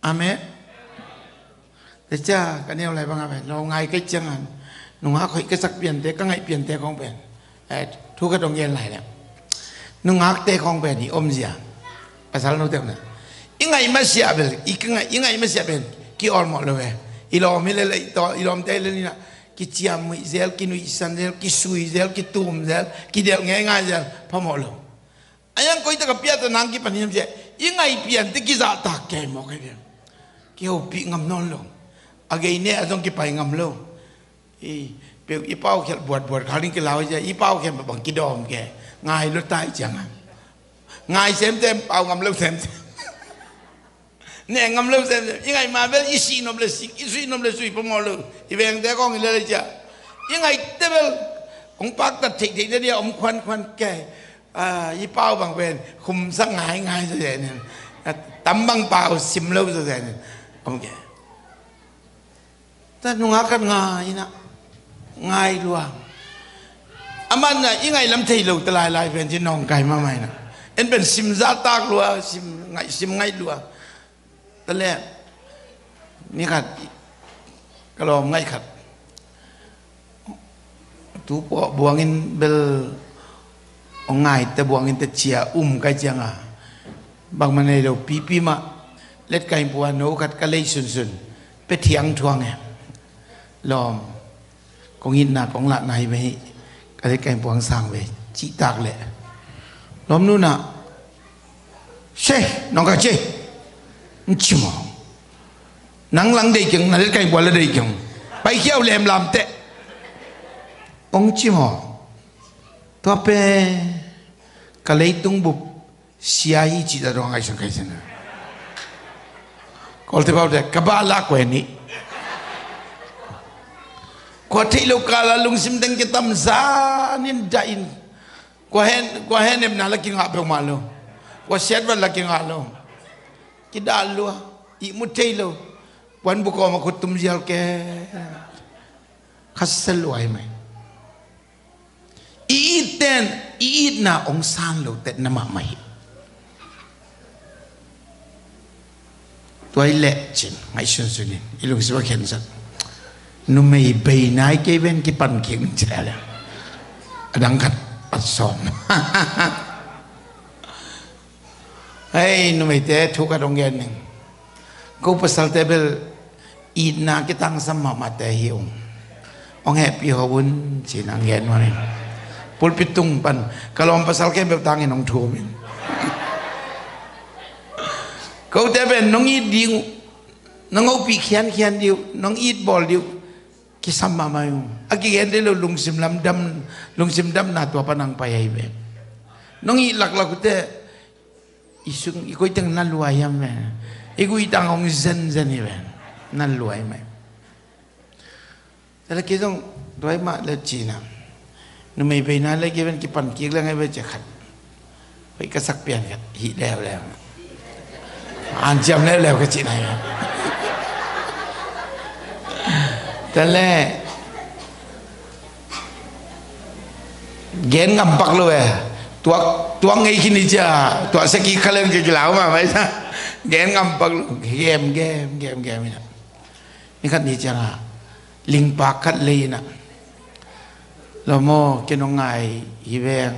amenแต่จ้ากันเนี่ยอะไรบ้างครับเราไงก็จังอันหนุ่งหาคอยก็สักเปลี่ยนแต่ก็ไงเปลี่ยนแต่ของเป็นทุกข์ก็ต้องเย็นไหลเนี่ยหนุ่งหาแต่ของเป็นนี่อมเสียภาษาเราเต็มเลยยังไงไม่เสียเป็นอีกยังไงไม่เสียเป็นกี่ออนหมดเลยอีหลอมไม่เลยต่ออีหลอมแต่เลยนี่นะกี่เจียมมือเซลกี่นุ่ยสันเซลกี่ซุยเซลกี่ตุ่มเซลกี่เดียวง่ายๆเซลพอหมดเลยอันยังก็อีตะกับเปียตัวนังกี่ปันนี่มันเสียยังไงเปลี่ยนที่กี่จะตากแก่หมดเลยกี่เอาปีงำนอนลงagain ne adong ki pai ngam lo pe I pau khel buat khaling ki law ja I pau khem bang ki dom ke ngai lo tai chang ngai sem tem pau ngam lo sem ne ngam lo sem ngai ma bel I si nom le si I si nom le sui pom lo I beng te kong le le ja ngai te bel ong pak ta thik thik ne om kwan ke I pau bang ben khum sang ngai so je ne tam bang pau sim lo so je ne om ke ta nung akan ngai na ngai luang aman na ingai lam thei lo talai lai pen chin nong kai ma mai na en ben sim za tak lua sim ngai lua ta le ni khat kalom ngai khat tu po buangin bel ong ngai te buangin te chia kai changa bang manai lo pi ma let kai puan no khat ka lei sun pe thiang thuang e lom kong in na kong la nai be ka le kai puang sang be chi tak le lom nu na she nong ka che chi mo nang lang dei kyang na le kai bwa le dei kyang pai khiao lem lam te ong chi mo to pe ka le tung bu sia yi chi da rong ai sang kai sen kol te ba de ka ba la kwe ni kwa thilo kala lung sim deng ke tam zanin dain kwa hen em na la king ape malo kwa set wa la king alo ki dalu I mu thilo wan bu ko ma ko tum jal ke khasal wai mai I na ong san lo tet na ma mai toy le chin ngai sun sunin ilung siwa khen sat nu mei bei nai ke ben ki pan king chela adang khat pat som hey nu mei te thu ka dong gen ning ko pasal te bel I na ki tang sama ma te hiung ong happy hobun chinang gen wa ni pul pitung pan kalom pasal ke be tang en ong thu min ko te ben nong I ding nong o pi khian diu nong eat bol diu ki sama mayu agi ende lo lung sim dam na to panang payai be nong I lak te isung I koi tang na luayam me I koi tang ong zen ni be na luay me tala ki dong doi ma le china no mai be na le ki ben ki pan ki lang ai be che khat koi ka sak pian khat hi lew an jam lew ka chi naiแต่แล่เกณฑ์งำปักเลยตัวไงคินิจ้าตัวสกีคัลเลนกี่เหลามาไหมจ๊ะเกณฑ์งำปักเกมนี่นะ mi khat ni changa ling pa khat leina lomo kenongai hi veng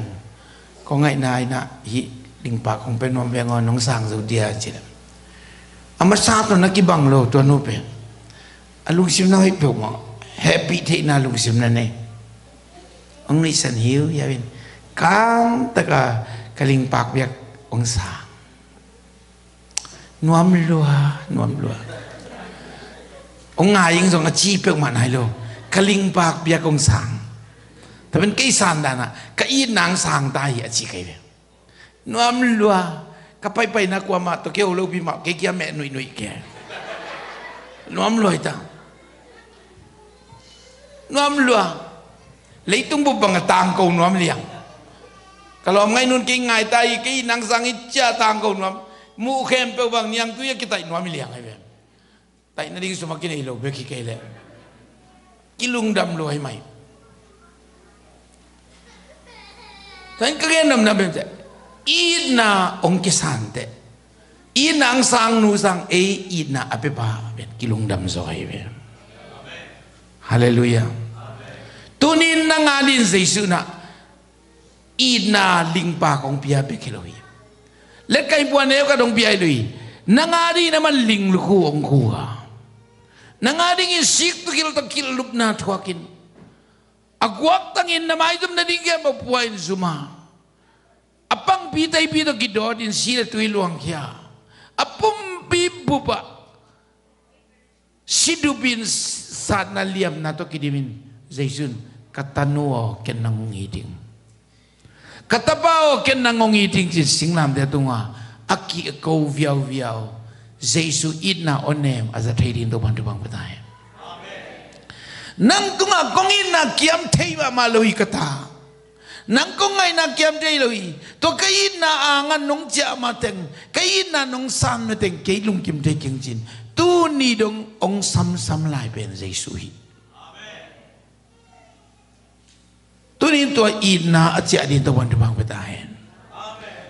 ko ngai nai na hi ling pa kong pe nom veng on nong sang zo dia chi ama sa to na ki bang lo to no pe alung sim na hi pe mo happy the na lung sim na ne ong ni san hiu ya bin kam taka kaling pak biak ong sang nuam lua ông ngài những dòng chi bèo mà này luôn, cái linh bạc bia công sang,แต่เป็นcái sàn đàn à, cái yên nắng sang tai à chỉ cái vậy, nuam lua, cái bay na qua mà tôi kêu lâu bị mạo cái kia mẹ nuôi kia, nuam lua ta, nuam lua, lấy tung bút bằng tàng cầu nuam liang, kalau ngay nun cái ngài tai cái nắng sang ít cha tàng cầu nuam, mu khem bèo bằng nhang tôi cái tai nuam liang này vậy. Tại nó đi xuống cái này lâu về khi cái này, cái lung đâm lôi mày, thành cái nằm nằm bên đây, ít na ông cái sàn thế, ít na sang nu sang ấy ít na ape ba bên cái lung đâm rồi về, Hallelujah, tu nín na ngã nín dây su na, ít na linh ba ông bia bên cái lối, lấy cái buồn này cái đồng bia lối, na ngã đi na man linh lu ông khu à. Nangading isik tu kil lup na tuakin. Agwak tangin na may dum na dingyan mapuwain zuma. Apang pitay pito kidodin sila tuiluang kya. Apong bibuba. Sidubin sa naliam na to kidimin. Zaysun katanuo ken nangungiting. Katabao ken nangungiting singlam de tunga. Aki ako viaw. Jesu idna onem as a trading to bantu bang betay. Nang kunga kongin na kiam teiba maloi kata. Nang kungai na kiam teiloi. To kain na angan nong tia mateng. Kain na nong sam mateng kay lung kim te king jin. Tu ni dong ong sam lai ben Jesu hi. Tu ni to idna at siya din to bantu bang betay.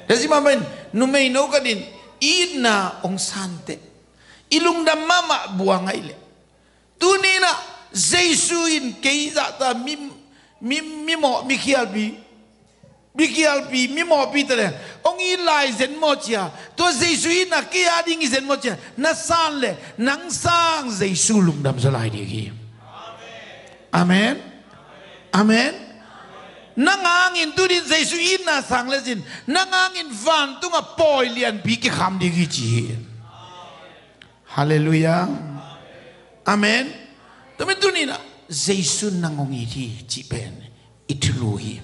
Kasi mamen numay no ka din. Ina ong sante ilung da mama buang ile tunina Jesuin keiza ta mimo mikialbi mimo pitele ong ilai zen mocha to Jesuin na kia ding zen mocha na sanle nang sang Jesu lung dam salai di amen amen nangangin tu din Jesu ina sang lezin nangangin van tu nga poi lian bi ki kham di gi chi hallelujah amen to me tu ni na Jesu nangong i thi chi pen itului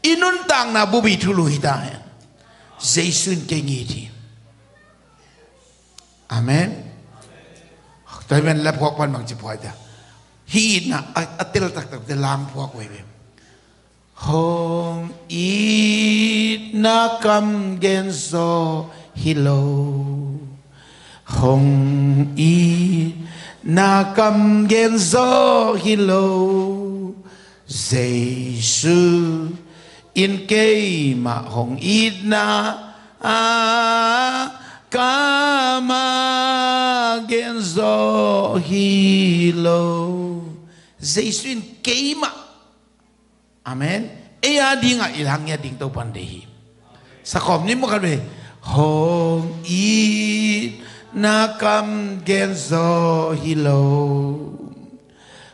inun tang na bu bi tului da Jesu ke ngi thi amen ta men la phok pan bang chi phoi da hi na atel tak de lam phok we Hong it na kam gen so hilo Hong it na kam gen so hilo Jesu in kay ma hong it na kama gen so hilo Jesu in kay ma amen. Eya dinga ilangnya ding tau pandehi. Sakom ni muka be. Hong it nakam genzo hilo.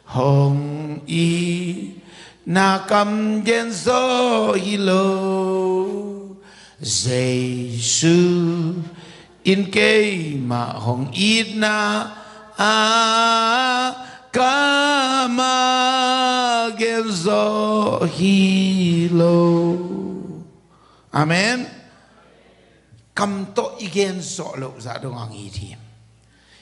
Hong it nakam genzo hilo. Jesu in kay ma hong it na kama genzo hilo amen kam to igen so lo za dong ang iti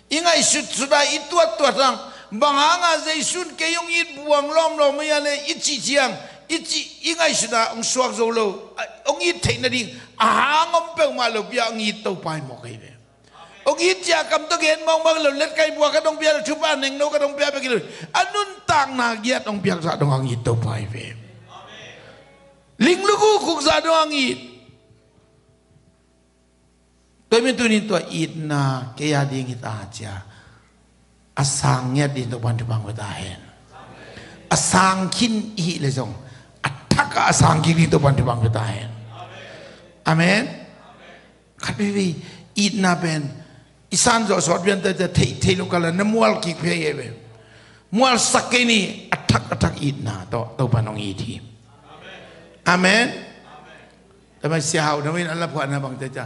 ingai sut sudah itu atang banganga Jesun ke yung it buang lom lo mayane ichi chiang ichi ingai sudah ong suak zo lo ong it thei na ding ahangom pe ma lo bia ang it to pai mo kai be ong it ya kam to gen mong bang lo let kai bua ka dong bia thu pa neng no ka dong bia be ki anun tang na giat ong bia sa dong ang it to pai be ling lugu kuk sa dong ang it tôi mới tu ni to it na ke ya ding it a cha อาสังเนี่ยดินตัววันทุบังเวตาเห็นอาสังขินอีเลยจงอัตถักอาสังขินดินตัววันทุบังเวตาเห็นอาเมนขัดไปวีอีน่าเป็นอิสานจะสอดเวียนแต่จะเทลูกกันน้ำมัวกิเพียเว้มัวสักนี่อัตถักอีน่าตัวปนองอีทีอาเมนแต่ไม่เสียหายนะวินอัลลอฮฺพูดนะบางทีจ้ะ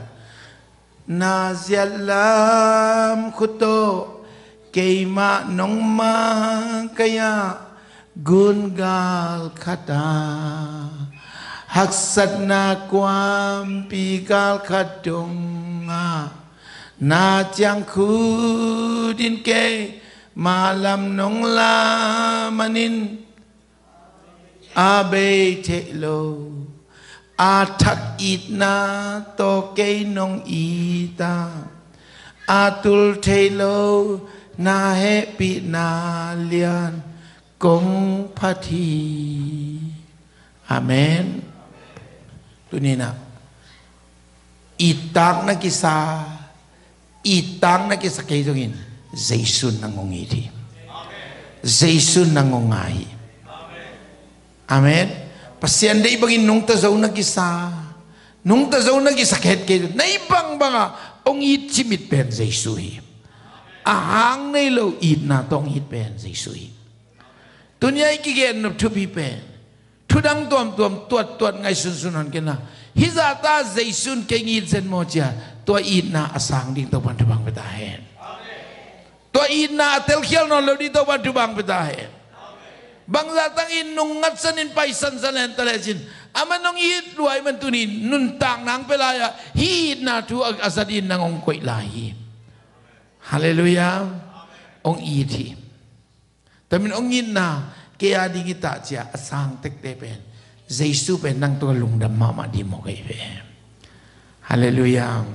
นาเซียลามขุโตเกยมานงมากายากุนกาลขตาหักสัตนาความปีกาลขดงนาจังคูดินเกมาลำนงลามันินอาเบเทโลอาทักอีดนาโตเกนงอีตาอาตุลเทโลนาเฮปินาเลียนกงพัทีอาเมนตัวนี้นะอีตังนักิสาอีตังนักิสเกยตรงนี้เจสุนนังงอีทีเจสุนนังงไงอาเมนpasien dei bagi nung ta zau na sakhet ke nei bang banga ong it chimit pen jesu hi ahang nei lo it na tong it pen jesu hi dunia ki gen no thupi pen thudang tom tuat ngai sun han ke na hizata jesun ke ngit zen mo cha to it na asang ding to ban bang beta hen to it na tel khial no lo di to ban bang beta hen bangsa tangin nung ngat sanin paisan sanen talejin aman nung hit luai man tunin nun tang nang pelaya hit na tu asadin nang ong koi lahi haleluya ong iti tamin ong yin na kaya di kita siya asang tek tepen jesu pen nang tu lungdam mama di mo kay pe haleluya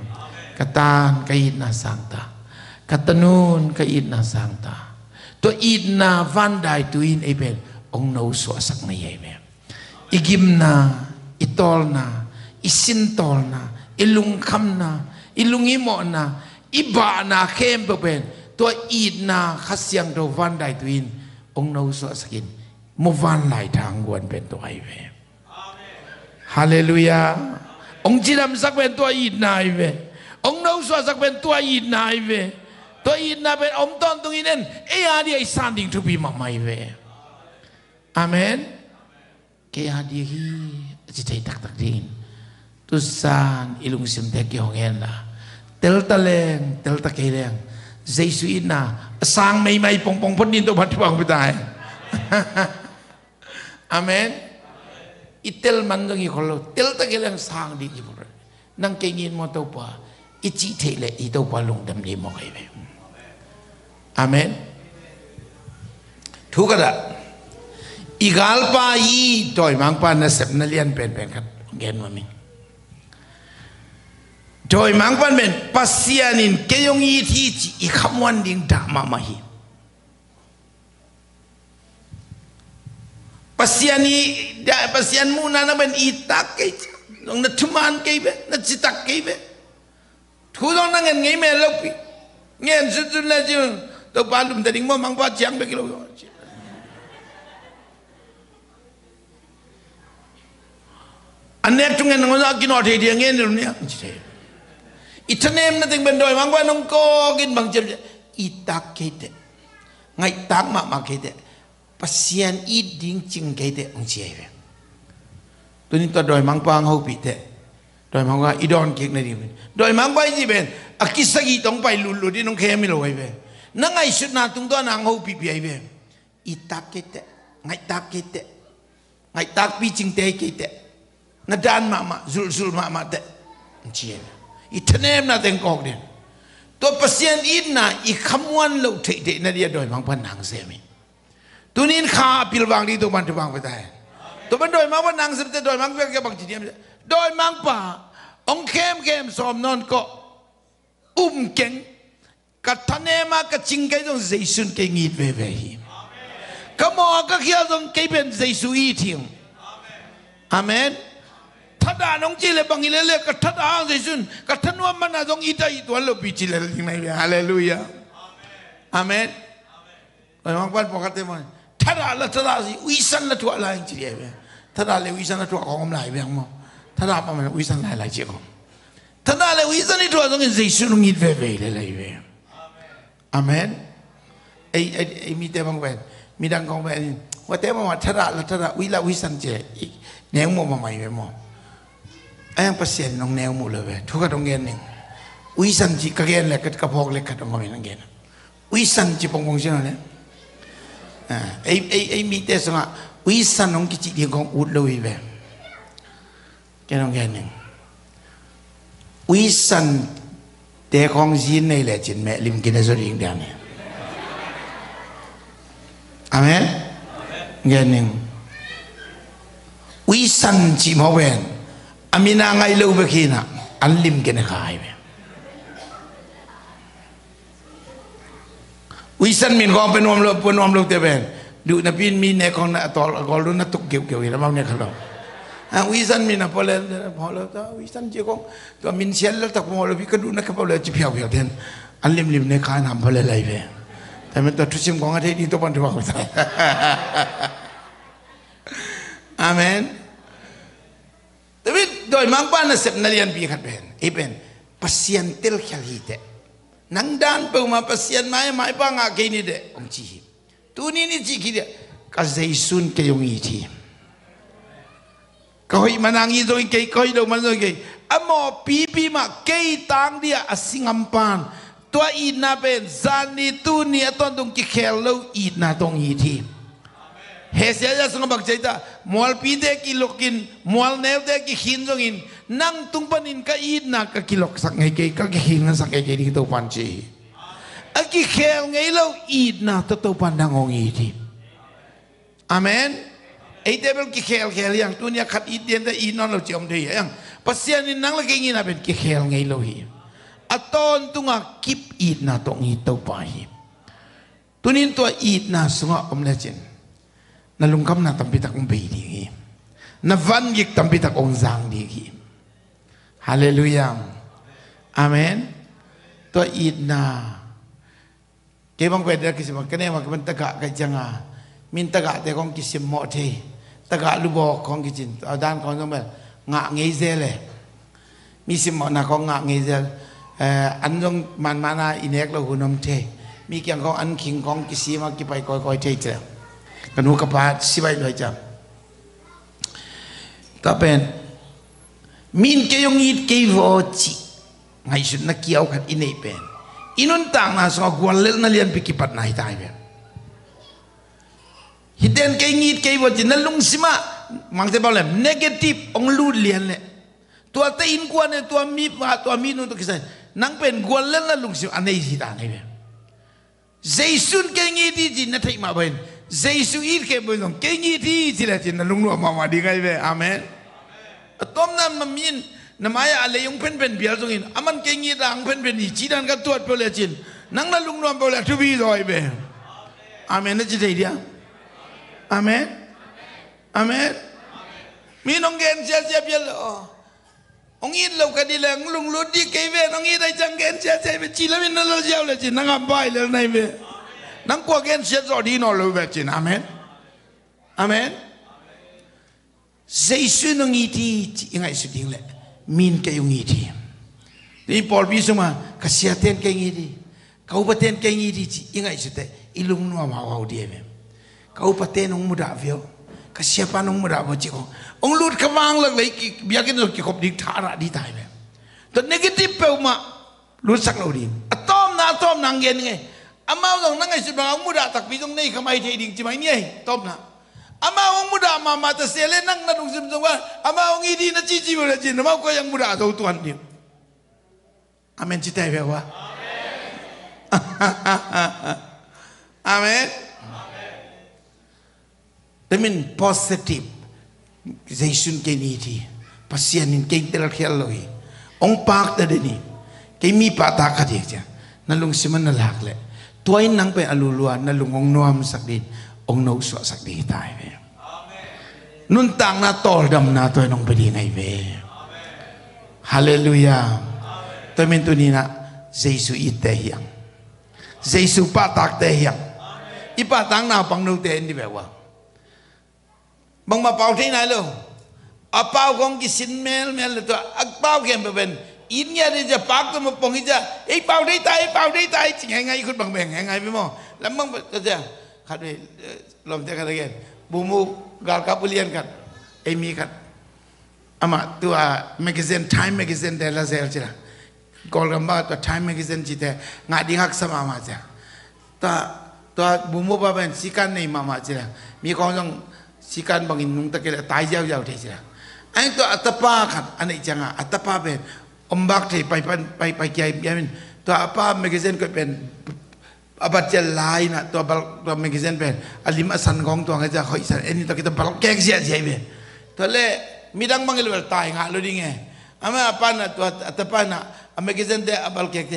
katan kayit na sangta katanun kayit na sangta to id na vandai tuin eben ong no so sak na yeme igim na itol na isintol na ilung kham na ilungimo na iba na kem ben to id na khasyang do vandai tuin ong no so sakin mo van lai thang wan ben to ai ve hallelujah ong jiram sak ben to id na ai ve ong no so sak ben to id na ai veตัวอินนาเป็นอมตอนตรงนี้นั่นอาดีไอสันดิ่งทุบีมาไม่เวอาเมนเกียดีฮีจิตใจตักดิ่งตุสานอิลุงซิมเทกิฮงเงินละเตลตะเลงเตลตะเกเลงเจสุอินนาสร้างไม่ปงพ้นดินตัวพันธุบังไปได้อาเมนอิเตลมันตรงนี้คนเราเตลตะเกเลงสร้างดีอยู่เลยนั่งเก่งยินมอตัวป่าอิจิเทเลอิตัวป่าลงดำดีมองไอ้เวอาเมนทุกข์ละอีกาลปายีโดยมังปานะเสพนัเลียนเป็นครับเงินมามิโดยมังปานเป็นปัสยานินเกยงยีที่อีขมวันดิ่งดามามาฮีปัสยานีปัสยานมูนานะเป็นอีตักเกยลงนัทุมานเกยเบนัจิตักเกยเบทุกตอนนั้นเงินไงแม่ลูกพี่เงินสุดๆเลยจีตัวปลาลุ่มแต่ดิ่งว่ามังปลาเจียงไปกิโลอันนี้ทุกเงินเรากินอดเดียงเงินตรงนี้อิทเนมนั่นถึงเป็นโดยมังปลาน้องโกกินบางเจ็บอิตักเกยเตไงตักมาเกยเตปัสยานอีดิ่งจิงเกยเตองเจียตัวนี้ตัวโดยมังปลาเขาปิดเตโดยมังว่าอีดอนเก่งในที่โดยมังไปที่เป็นอากิสกีต้องไปลุที่น้องเคไม่รู้ไอ้เว้นั่งไอ้สุดนาตรงตัวนางหูปีไอ้เว้อีตักเกตไงตักเกตไงตักปีจิงเตเกตนาดานมาซุลมาเตเชียอีทเนมนาเต็งกอกเด่นตัวเปอร์เซ็นต์อินน่ะอีคำวันเราเทนั่นเดียโดยมังพันนางเสมิตัวนี้ข้าพิลวังดีตัวมันจะวังไปได้ตัวมันโดยมังพันนางเสมิโดยมังเพื่อนแกบังจีเดียมโดยมังป่าองเข้มสอมนอนก็เก่งกัทเนมากัจิงไกตรงเจสุนเก่งอีดเวฮีก็มอก็เขียนตรงเก่งเป็นเจสุอีทิงอาเมนถ้าด่าน้องจีเลยบางทีเลยกัทัดอาเจสุนกัทันว่ามันตรงอีตาอีตัวเราปีจีเลยยังไงฮาเลลูยาอาเมน bang ban pokat te mon thara la thara si uisan la thua lai chi ye be thara le uisan la thua khom lai be mo thara pa man uisan lai lai chi ko thara le uisan ni thua song Jesus nung it ve le lai be amen ai mi te bang ben mi dang kong ben wa te ma thara la thara uisan che neng mo ma mai be mo ai ang pasien nong neng mo le be thu ka dong gen ning uisan chi ka gen le ka phok le ka dong mo nang gen uisan chi pong chen le ai mi te song uisan nong ki chi di kong ut lo wi be ke nong gen ning uisan te kong zin nei le chin me lim kin zo ring dan amen gen ning uisan chi mo wen amina ngai lo be khina an lim ken khai be uisan min ko penom lo te ben du na pin mi ne kong na tol gol lu na tuk keu la bang ne khalo uisan min na pole pole ta uisan je kong to min sel la tak mo lo bi ka du na ka pole chi phiao ten an lim ne kha nam pole lai be ta me to thu sim kong a the di to pan thwa ko ta amen David doi mang pa na sep na lian pi khat ben e ben pasien tel khal hi te nang dan pe ma pasien mai pa nga ke ni de ong chi tu ni chi ki de ka zaisun ke yong i thi ka hoi manang i zo ke ko do man zo ke amo pi ma ke tang dia asingam pan to i na ben zani tu ni aton dong ki khel lo i na tong i thi Hesia ya sunga bakjaita mual pide ki lokin mual neu de ki hin jongin nang tungpanin ka id na ka kilok sak ngai ke ka hin sak ngai ke di to panchi aki khel ngai lo id na to pandang ong idi amen ei tebel ki khel yang tunia khat id den da id non lo chom de yang pasian in nang la ke ngina ben ki khel ngai lo hi aton tunga kip id na to ngi to pa hi tunin to id na sunga om le chen na lungkam na tampitak ong bay di na van gik tampitak ong zang di hallelujah amen to id na kaya bang pwede kasi magkanay magkaman taga kajanga min taga te kong kisim mo te taga lubok kong kichin dan kong naman nga ngay zele misim mo na kong nga ngay zel anjong mana inek lo hunom te mi kyang kong an king kong kisima kipay koy te te kan huwag kapat sibay doy jam tapen min kayong it kay vochi ngay sun nakiyaw kat inay pen inuntang na so gwalel na lian pikipat na hitay pen hiden kay ngit kay vochi nalung sima mangte problem negative ong lud lian le tua te in kuan tua mi pa tua mi no to kisay nang pen gwalel na lung sima anay hitan ay pen zaisun kay ngiti di na tay ma pen Jesu ir ke bolong ke ngi ti sila tin lung lu mama di kai be amen tom nam min namaya ale yung pen bial sungin aman ke ngi dang pen ni chi dan ka tuat pole chin nang na lung lu pole tu bi roi be amen na chi dei dia amen amen min ong gen sia sia bial ong in lo ka di lang lung lu di ke be ong i dai chang gen sia sia be chi la min na lo jiao le chin nang am bai le nai be nang kwa gen siya zo di no lo vechin amen amen Jesu nang iti ingai suding le min kayong iti ni Paul bisuma kasiaten kay iti kaupaten kay iti ingai sute ilung no mawaw di em kaupaten ng muda vio kasiapan ng muda bo chiko ong lut kamang lang lai biakin lo ki kop dik thara di tai be to negative pe ma lut sak lo din atom nang gen nge Amaw lang nangay subang muda tak bidong nei kamay trading chimay niya top na amaw ang muda mama ta sele nang nadung simsong wa amaw ang idi na chichi mo na chin amaw ko yang muda daw tuan niyo amen chitay wa amen temin positive zaisun keniti pasyanin kay teral khialoi ong pak ta deni kay mi pata ka dia nalung siman na lakle tuay nang pe aluluan na lungong nuam sakdin ong no so sakdi tay be nun tang na tol dam na toy nong pedi ngai be hallelujah tamin tunina Jesu ite yang Jesu patak te yang อีป้าตั้งหน้าปังนูเตนที่แบบว่าบังมาเป่าที่ไหนเลยอาเป่าของกิสินเมลเลยตัวอักเป่าเกมเป็นอินเนี่ยจะปากตัวมาปงอีจะไอ้เป่าได้ตายเป่าได้ตายจริงไงคุณบังแบ่งไงพี่หมอแล้วมึงก็จะขัดไปลมจะขัดกันบูมูกาลกับเลียนกันไอ้มีกันอามาตัวแมกกาซีนไทม์แมกกาซีนเดลาเซลจ้ะกอลกันบ้าตัวไทม์แมกกาซีนจีเตงาดิ้งหักสมามาจ้ะตัวบูมูป้าเป็นสิกันในมาจ้ะมีคนต้องสิกันบางอินนุ่งตะเกียบตายยาวๆเท่จ้ะไอ้ตัวอัตป้าขัดอันนี้จังอ่ะอัตป้าเป็นอมบักที่ไปเกี่ยเป็นตัวอัตป้าแมกกาซีนก็เป็นอาบัติเจลายนะตัวแมกกาซีนเป็นอลิมาสันของตัวเขาจะคอยสันอันนี้ตัวkita balok kek siaเป็นตัวเล่มีดังบางเรื่องตายงาlo dinge ama apa naตัวอัตป้านะแมกกาซีนเดะbalok kekเด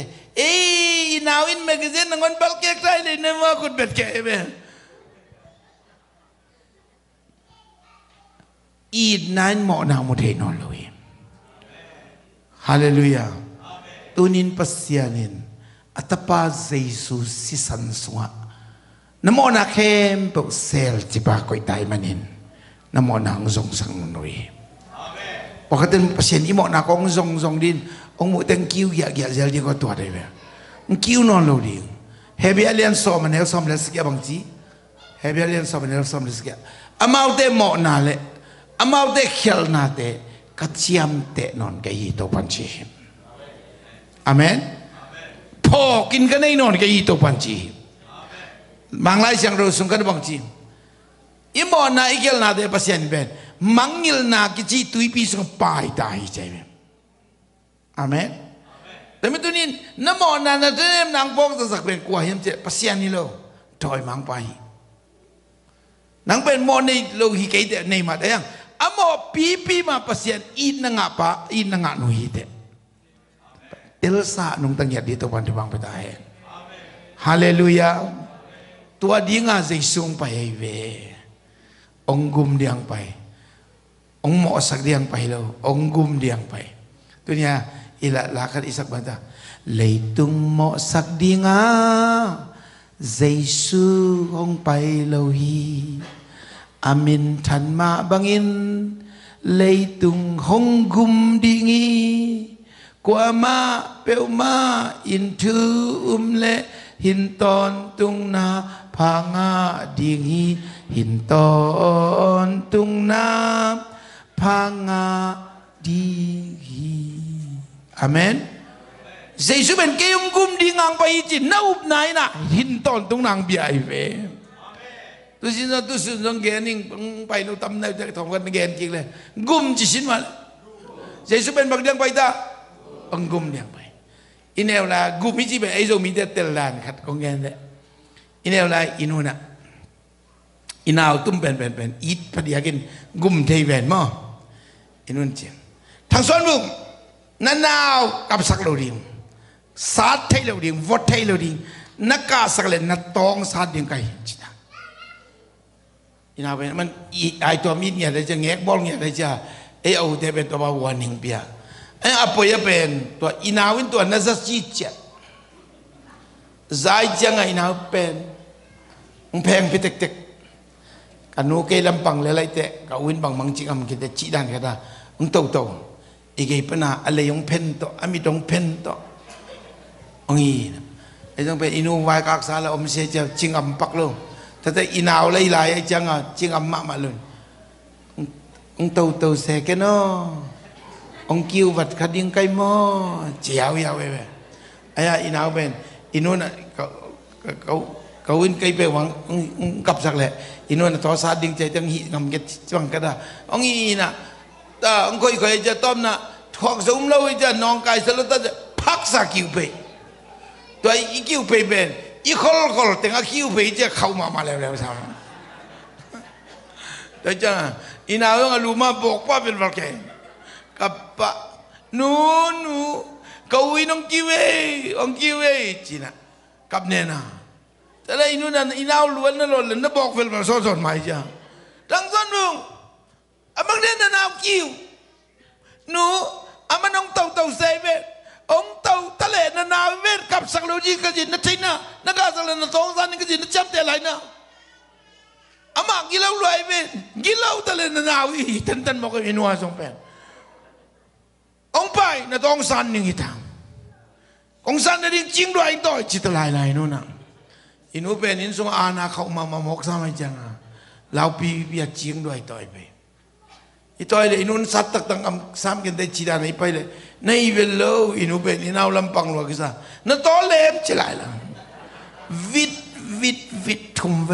inawinแมกกาซีนnangon balok kekใช่เลยเนี่ยว่าคุณเบ็ดแกเป็นอีดนั้นเหมาะนางมุเทนอนเลยฮาเลลูยาตุนินปัสยานินอัตปาเจสุสิสันสวะน้ำมนาเข้มเปเซลจิบาคอยตายมันินน้ำมนางทรงสังนวยปกติปัสยานิมนาคองทรงดินองมุเต็งคิวอยากเจลดีก็ตัวได้ไหมคิวนอนเลยดิเฮเบียเลียนสอมันเฮลสอมเลสกี้บางทีเฮเบียเลียนสอมันเฮลสอมเลสกี้อามาอุเตเหมาะนาเลยอามาอุเตเขลนาเตกัจฉิมเตนอนกับยีโตปัญชีอาเมนพอกินกันได้นอนกับยีโตปัญชีบางรายเสียงเราส่งกันบางทีอิมอนาอิเขลนาเตปัสยันเป็นมังยิลนากิจิตุยปีส่งไปตายใจไหมอาเมนแต่ไม่ตัวนี้น้ำมอนานั่นเรื่องนางพงจะสักเป็นกว่าเห็นเจปัสยันนี่เราถอยมังไปนางเป็นมอในโลหิตเดในมาได้ยังอามอปีมาปัสยันอินนังapaอินนังนุหิตเอลซ่านุ่งตั้งยัดดีตัววันที่บางไปได้ฮาเลลูยาตัวดีงาใจสูงไปเวองกุมเดียงไปองหมอสักเดียงไปแล้วองกุมเดียงไปตัวเนี้ยอิละลาคัดอิสักบันตาเลยตุงหมอสักเดียงาใจสูงไปแล้วฮีอามินทันมาบังอินเลยตุงหงกุมดีงีกว่ามาเปลมาอินทูเลหินตอนตุงนาพางาดีงีหินตอนตุงนาพางาดีงีอาเมนเจสุเป็นเกยงกุมดีงางไปจินนาอุบนายนะหินตอนตุงนางเบียไอเวตัวสินตัวสุนทรเกนิ่งไปนู่นตำแหน่งจะทำกันเกนจริงเลยกุมจิสินมาเจสุเป็นบักเดียงไปตาองกุมเดียงไปอินเอลลากุมิจิเป็นไอโซมิเตเตลลานขัดกองเงินเลยอินเอลลาอินูน่ะอินาวตุ้มเป็นอีทพอดีกินกุมเทเวนมั้งอินุนเจียงทางส่วนบุกนั่นนาวกับสักโลดิงสาดเทโลดิงวอดเทโลดิงนักกาสักเลนนักตองสาดดิงไก่จิตาอินาวเป็นมันไอตัวมีเนี่ยเลยจะแงกบอลเนี่ยเลยจะไอเอาเทเป็นตัววานิงเปียไอ้อภัยเป็นตัวอินาวินตัวนักจิตเจใจจังไงอินาเป็นแพงพิเตกกันโนเกลัมปังเลยเตะกับวินบังมังจิกำกินแต่จีดันกันนะโตอีกไอ้ปนาอะไรยงเพนโตอามิตงเพนโตงี้ไอ้ต้องเป็นอินูวายกักษาแล้วอมเสียจะจิงอำปักลงแต่อินาวเลยไอ้จังอ่ะจิงอำมาเลยโตเสกเนาะองคิววัดขัดยังไกมอเจียวยาวไปไอ้อินาวเป็นอินูน่ะเขาวินไกไปหวังกับสักแหละอินูน่ะทอสาดิ่งใจจังหิงำเก็ตจังกระดาองอีน่ะแต่องค่อยจะต้มน่ะทอกสมเราจะนองกายสลัดจะพักสักคิวไปตัวอีคิวไปเป็นอีคอลแต่งคิวไปจะเข้ามาแล้วใช่ไหมแต่จังอินาวก็รู้มาบอกว่าเป็นแบบแกกับปะนูเขาวินองคิวจีน่ะกับเนน่ะแต่ละอินูนั่นอินาวล้วนนั่นล้วนนั่นบอกเป็นแบบสอนๆมาจ้ะทั้งสอนลุงอามังเด่นนั่นเอาคิวนูอามันองเต่าเซเวองเต่าทะเลนั่นเอาเวทกับสักลู จีก็จินนัดใช่นะนักการสังเลนสองสันนี่ก็จินนัดจำแต่ไรนะอามากิเลาลอยเป็นกิเลาตะเลนนาวีทันบอกกับอินวาสงเป็นองไปนัดองสันนี่ทำองสันนั่นจริงด้วยต่อจิตลายนู่นนะอินูเป็นอินสงอาณาเขามาหมกสามัยจังเราปีเบียจริงด้วยต่อยไปอีต่อยเลยอินุนสัตตักตังสามกันได้จีดานไปเลยในเวลโลอินูเป็นอินเอาลำปังลวกิสานั่นต่อเล็บจะไหลละวิดทุ่มไป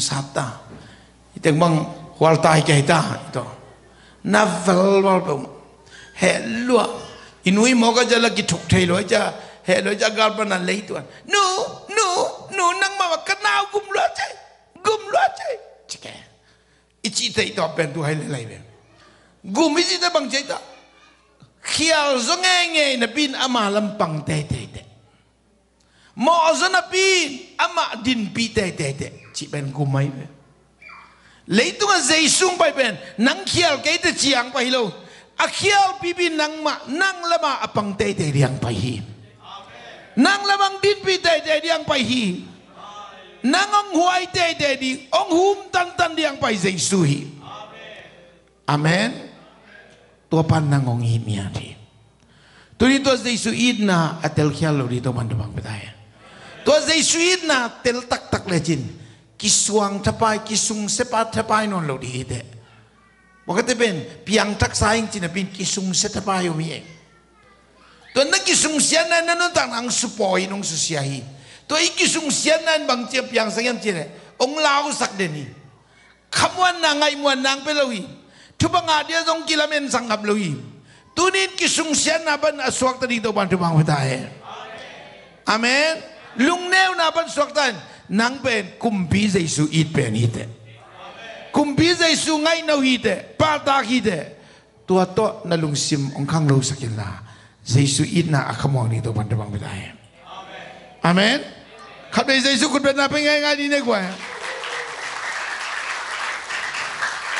สัตตาอีแต่บางวัลตายใจตาต่อนับวัลไปเฮลัวอินุยมอกจะลักกิทุกเทลอยจะเฮลอยจะกาลปนันเลยตัวนูนั่งมาว่ากันาวกุมลัวใจชิคกี้อิจิตย์ต่อเป็นตัวให้เลยเป็นกุมอิจิตย์บังใจตาเขียวซงเงยนับบินอามาลำปังเตมอซนับบินอามาดินปีเตชิเป็นกุมไม่เป็นเลยตัวใจสุ่งไปเป็นนังเขียวเกยตจียงไปโลอาเขียวปีบินนังละมาอปังเตเรียงไปฮีนังละมังดินปีเตเรียงไปฮีนางองหวยเตดีองหุมตันเดียงไปเจสุฮีอาเมนตัวปันนางองหิมีอาทีตัวนี้ตัวเจสุอีดนะอัตเตลเขียลดีตัวมันดังไปได้ตัวเจสุอีดนะเตลตักเลจินกิสวงทับไปกิสุงเสปาทับไปนนเราดีเตบอกว่าจะเป็นเพียงทักษะจริงๆเป็นกิสุงเสทับไปอยู่มีเองตัวนักกิสุงเสียนั้นนั่นต่างนางสุปอยนงสุเสียฮีตัวอีกิสุงเสียนั้นบางเจียบอย่างสังเกตเจเลยองลาวสักเดนีคำว่านางไงมวนนางไปเลยทุบงาเดียงกิลเมนสังกับเลยตัวนี้กิสุงเสียนั้นเป็นสวักตดีตัวบันทุบังไปได้อาเมนลุงเนวนับสวักตันนางเป็นคุมพีเจสุอีดเป็นฮีเตคุมพีเจสุไงนาฮีเตปาตาฮีเตตัวโตนั่งลุงซิมองคังรู้สักอย่างละเจสุอีดน่ะขโมยนี่ตัวบันทุบังไปได้อาเมนขับไปเจสุคุณเป็นอะไรง่ายๆดีนักว่า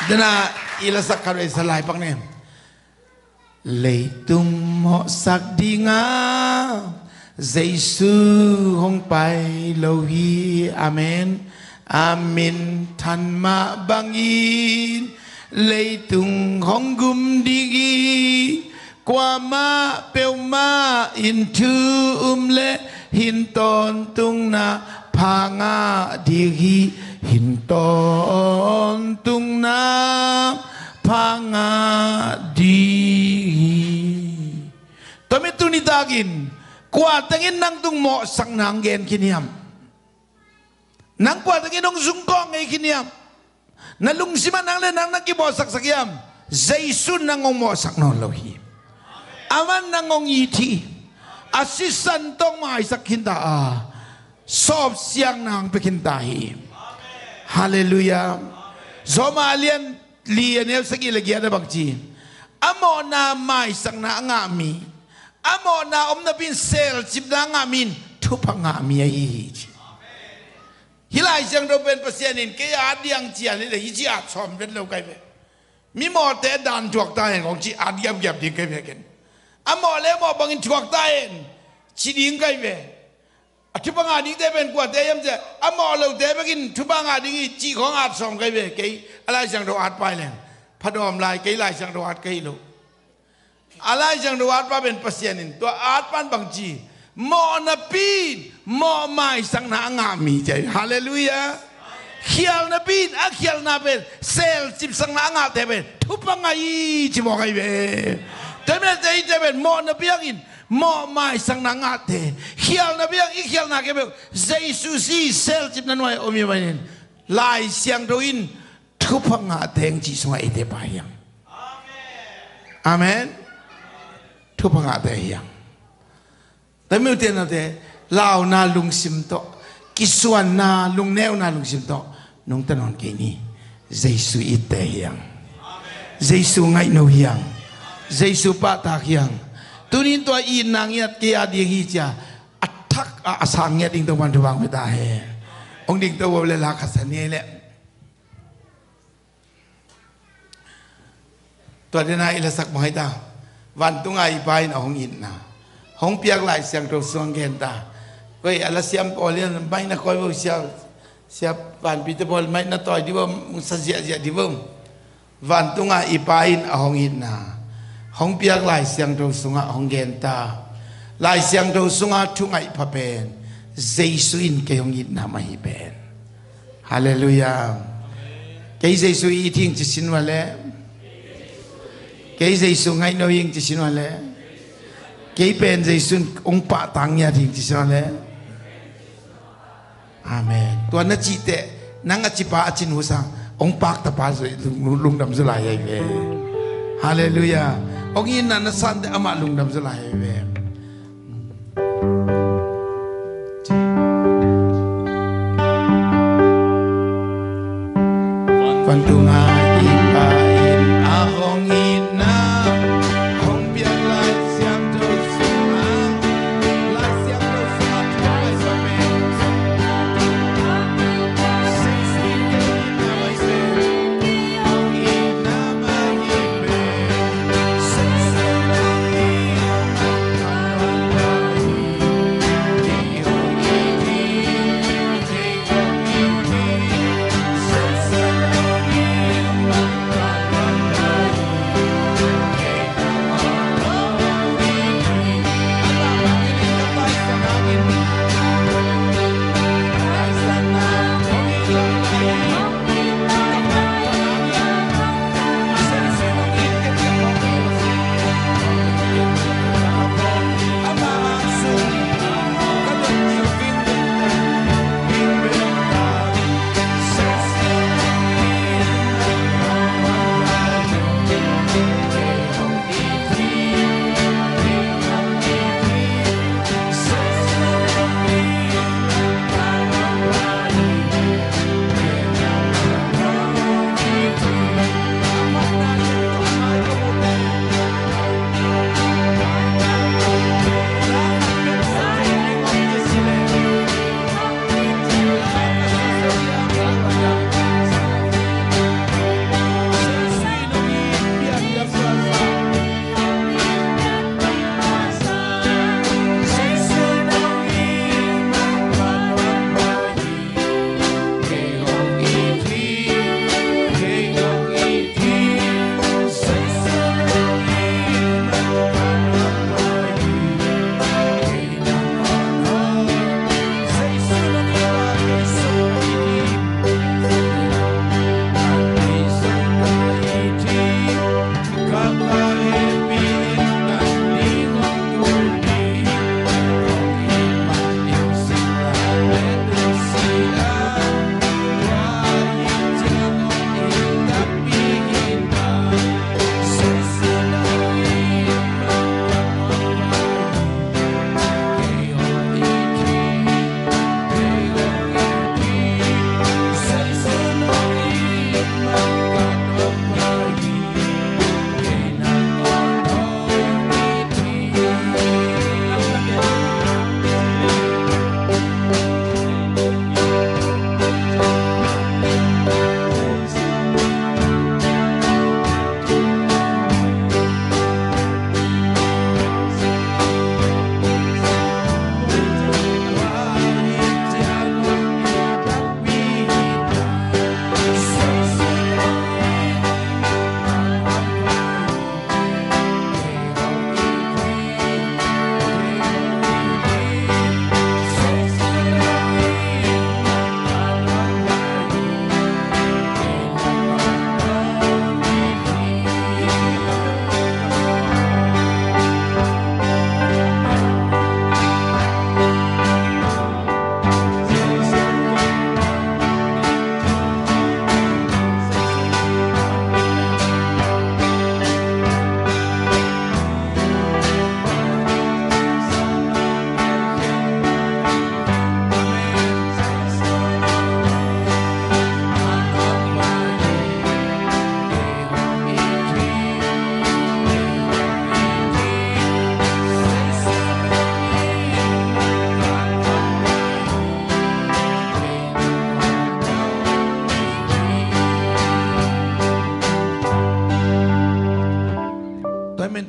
เดี๋ยวนะอีลาสักขับไปสลายปังเนี่ยเลยตุงหมอสักดีงาเจสุคงไปโลหีอาเมนอาเมนทันมาบังอินเลยตุงของกุมดีกีกว่ามาเปียวมาอินทูเลหินตอนตุงนาพางาดีกีหินตอนตุงนาพางาดีตอนนี้ตุนิตากินกว่าตั้งอินนังตุงหมอสังนางเกนขินียมนังกว่าตั้งอินนงซุงกองไงขินียมนั่นลุงสิมันนังเล่นนังนักกีบอสักสักยามใจสุนนังงหมอสักนอนโลหิอามันนังงยีทีอาศิสันต้องมาสักขินตาสอบเสียงนางไปขินตาฮีฮาเลลูยาโซมาเลียนเลียนเอลสกิลเกียร์บักจีอโมนาไม่สักนางามีอโมนาอมนาบินเซลจิบนางามินทุพังามีฮีฮิลายจังเราเป็นภาษาหนึ่งเกียร์ดียงเจียนี่เลยฮิจิอาชอมเป็นเราไกลไปมีหมอแต่ดันจวกตาเห็นของจีอาดียมหยับดีไกลไปกันอโมเลหมอบางอินจวกตาเห็นชีดิงไกลไปทุบงาดิ้งได้เป็นกว่าแต่ยังจะอโมเราแต่ไปกินทุบงาดิ้งจีของอาชอมไกลไปเกยอะไรจังเราอาดไปเลยพัดอมลายเกยลายจังเราอาดเกยลูอะไรจังเราอาดว่าเป็นภาษาหนึ่งตัวอาดปันบางจีมอนาปีนมอไม่สังนางามีใจฮาเลลูยาเขียลนาปีนอาเขียลนาเป็นเซลจิบสังนางาแต่เป็นทุบงาอีจิบอกไอ้เบ้แต่เมื่อใจจะเป็นมอนาปีกินมอไม่สังนางาแต่เขียลนาปีอีเขียลนาเก็บเจสุสีเซลจิบนั้นไว้อมีไว้เนี่ยลายเสียงโดอินทุบงาแต่งจีสงไอเดบายังอาเมนทุบงาแต่ยังแต่เมื่อเทียนนั่นเองลาวนาลุงซิมโตกิสวนนาลุงเนวนาลุงซิมโตนงตนนเกนี่เจสุอิเตยังเจสุไงโนยังเจสุปะตากยังตัวนี้ตัวอินนางยัดเกียดีฮิจาอัตถักอาสังยัดดิ่งตัวมันทุบังไม่ได้องดิ่งตัวเวลาขัดสันนี่แหละตัวเดนายอิลสักมหตาวันตุงไอไปนะองอินนะห้องเปียกไหลเสียงตัวสวงเกนตา coi ala siam polian mai na coi vô siap van Peter Paul mai na toi di bom sajia di bom van tunga ipain ahong ina hong piak lai siang do sunga hong genta lai siang do sunga thungai phapen Jesuin ke hong ina mai ben hallelujah cái Giêsu y thiên chỉ xin vào lẽ cái Giêsu ngay nói yên chỉ xin vào lẽ cái bên Giêsu ông bà tăng nhà thiên chỉ xin vào lẽ amen tuan nó chỉ tệ năng chỉ bà chỉ nuôi sang ông bà ta bà rồi lung đâm rồi lại về hallelujah ông yên là nó san để ama lung đâm rồi lại về Van tunga ipain ahong ina hong biak lai siam do sunga lai siam do sunga lai saben sixty ina mai se hong ina mai be sixty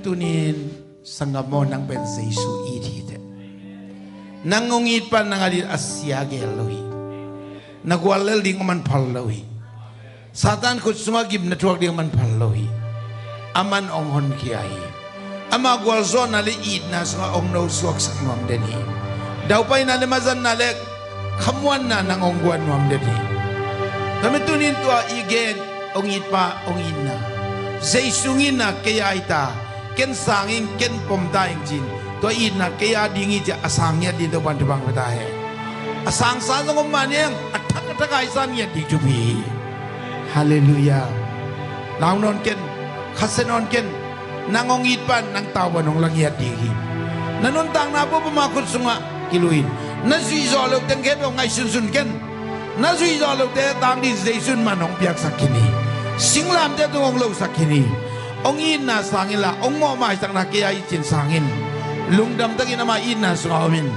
tunin sangamo nang ben Jesu iti te nangongit pan nangalit asya gelohi nagwalel ding man pallohi satan kut sumagib na tuwag ding man pallohi aman onghon kiai ama gwalzon na liid na sa ong no suwak sa nuam deni daw pa'y nalimazan na lek kamuan na nangongguan nuam deni kami tunin tuwa igen ongit pa ongin na zaysungin na kaya ita ken sangin ken pomdaing jin to in na kaya dingi ja asangnya din to ban bang batahe asang sa ngom maneng atak atak ai san ya di jubi haleluya launon ken khasenon ken nangongit pan nang tawa nong langiat digi nanon tang na po pamakot sunga kiluin na sui zolok teng ke ngai sun sun ken na sui zolok te tang di zaisun manong piak sakini singlam te tungong lo sakini ong in na sangila ong mo mai sang na kaya ichin sangin lungdam tagi nama in na suamin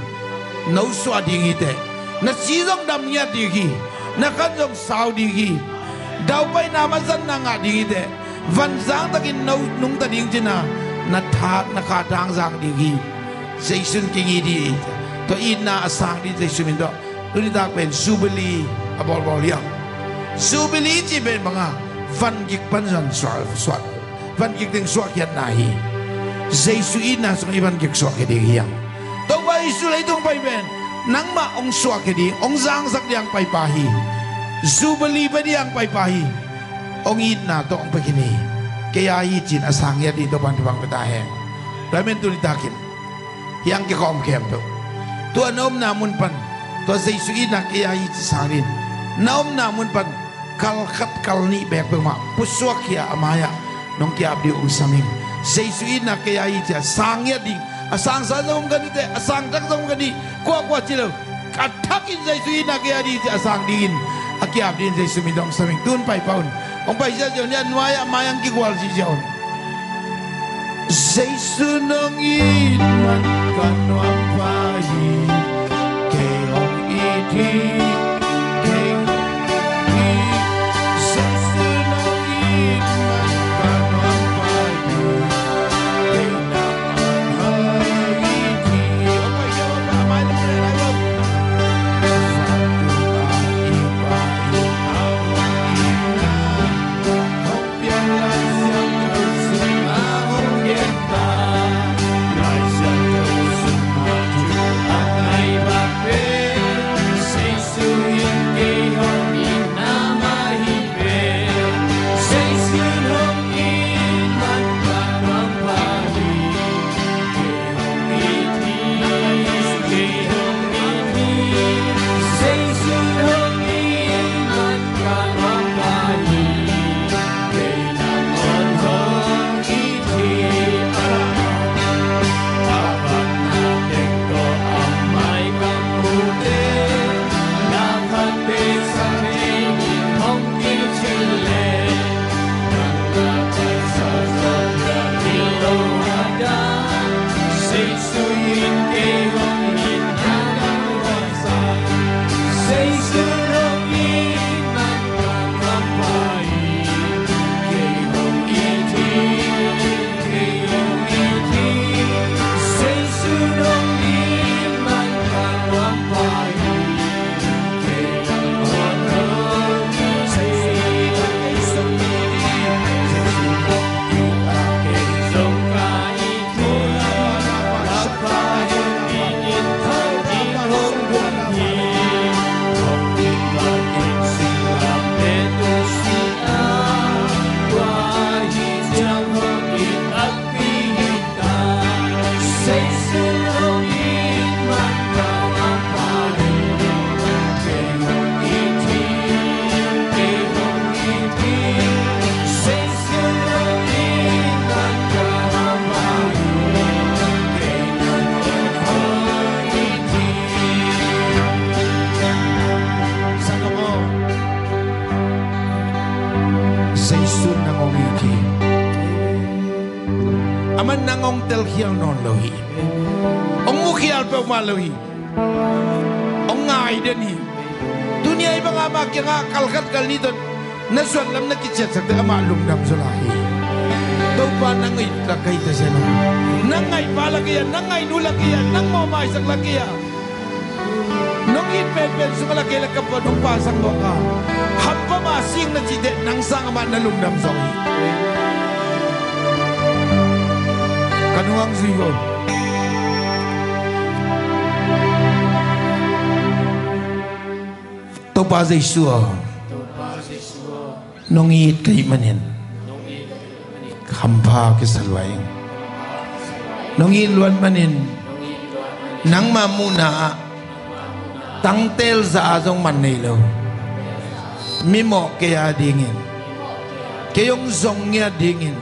no swa dingi te na sizong dam nya digi na kanjong sao digi daw pa'y namazan na nga digi te van zang tagin no nung tading jina na thak na katang zang digi zaisun kingi di to in na asang di zaisun min do tuni tak pen Jubilee abol bol yang Jubilee chi ben mga van gik pan zan swat van gik ding swak yat nahi zaisu ina sung iban gik swak di yang to ba isu lai tung pai ben nang ma ong swak di ong zang sak diang pai pahi Jubilee ba diang pai pahi ong ina to ong pagini kaya ichin asang yat di to pan bang betahe lamen tuni takin yang ki kom kem to anom namun pan to zaisu ina kaya ichin sangin naom namun pan kalkat kalni bek pema puswak ya amaya nong kiap di usaming zaisu ina kaya ichin sangya di asang sa zong ganite asang tak zong gani kwa chilo katakin zaisu ina kaya di asang din akiap din zaisu midong saming tun pai paun ong pai sa jon yan maya mayang kikwal si jon zaisu nong in man kanwang pahi keong iti aman nangong tel hiang non lohi ong mukhial pe malohi ong ngai deni dunia ibang ama kya kalkat kal ni ton naswan lam na kichet sak ta ma lum dam sulahi to pa nangai takai ta seno nangai palakiya nangai nulakiya nang mo mai sak lakiya nong in pen sungala kela kapon nong pasang boka hampa masing na jide nang sang amat na lungdam zongi kanuang zigo topa Yesus nong it kay manin hampa kesalwaing nong iluan manin nang mamuna tangtel sa azong manilo mimo kaya dingin kayong zongnya dingin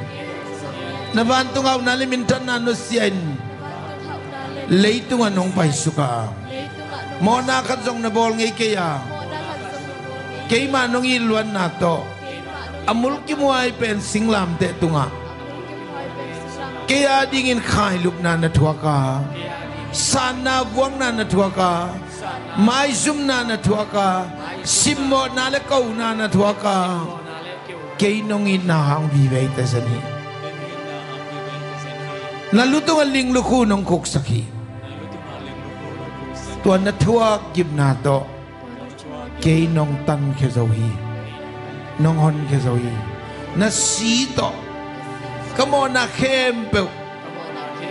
nabantung aw nalimintan na no siyan leitung anong paisuka mo nakadzong na bol ngay kaya kay manong iluan nato amul kimuay pen singlam te tunga kaya dingin kailup na natuwa ka sana buang na natuwa ka mai zoom na natuwa ka simmo na lekaw na natuwa ka kay nong inahang bibay tasani nalutong aling luko nong kuksaki tuan natuwa gib nato kay nong tan kezawi nong hon kezawi nasito kamo na kempe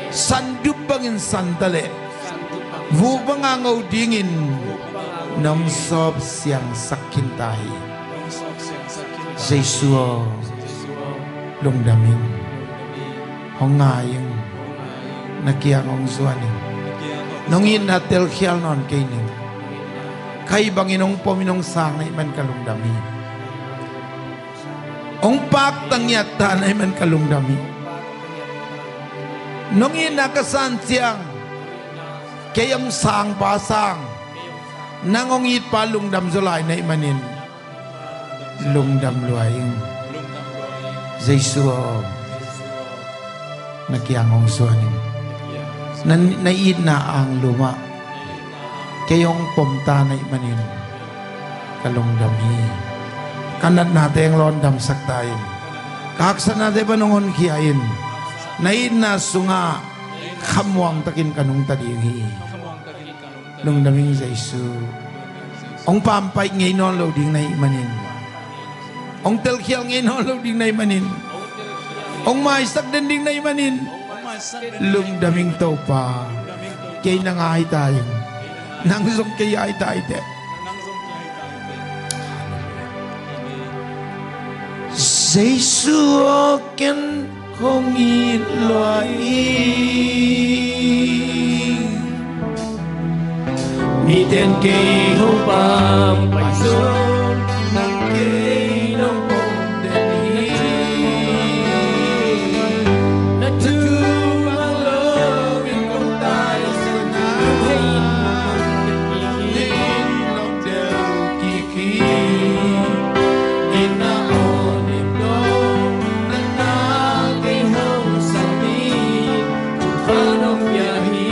sandup bangin santale vubang angaw dingin nong sob siyang sakin tahi Jesuo lungdaming hongayeng nakiyangong suaning nong inatel khial non kaining kay banginong pominong sanay man kalungdami ong pak tangyat tanay man kalungdami nong inakasan siyang kayang sang pasang nangongit pa lungdam zulay na imanin lungdam luaying Jesuo nakiyangong suanin naid na ang luma kayong pomta na imanin kalungdami kanat natin ang londam saktayin kaksa natin panungon kiyain naid na sunga kamuang takin kanong tadingi nung daming Jesu ong pampay ngayon loading na imanin ong telkial ngayon loading na imanin ong maisak dending na imanin lung daming topa kay nangahay tayo nang zong kaya ay tayo Jesu ken kong iloy miten kay hupang pagsun ng kay ng pondeni natumang lowin kong tayo sa nahin ng del kiki inaon ito na nakihang sabi tukanong biyahi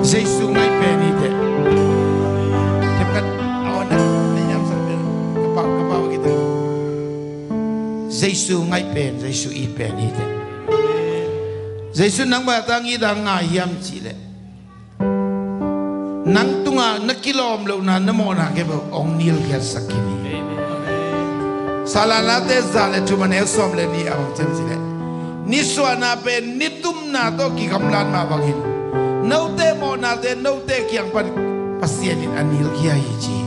Giêsu ngay pen ni te tepat awan ayam sambil kepau kita Giêsu ngay pen Giêsu I pen ni te Giêsu nang batangi dang ayam chile nang tunga nakilom lo na namo na ke ong nil ke sakini salana te zale tumane som le ni awang chem chile ni suana pen ni tum na to ki kamlan ma bangin Naute mo natin, naute kiyang pasyanin anil kiya hiji.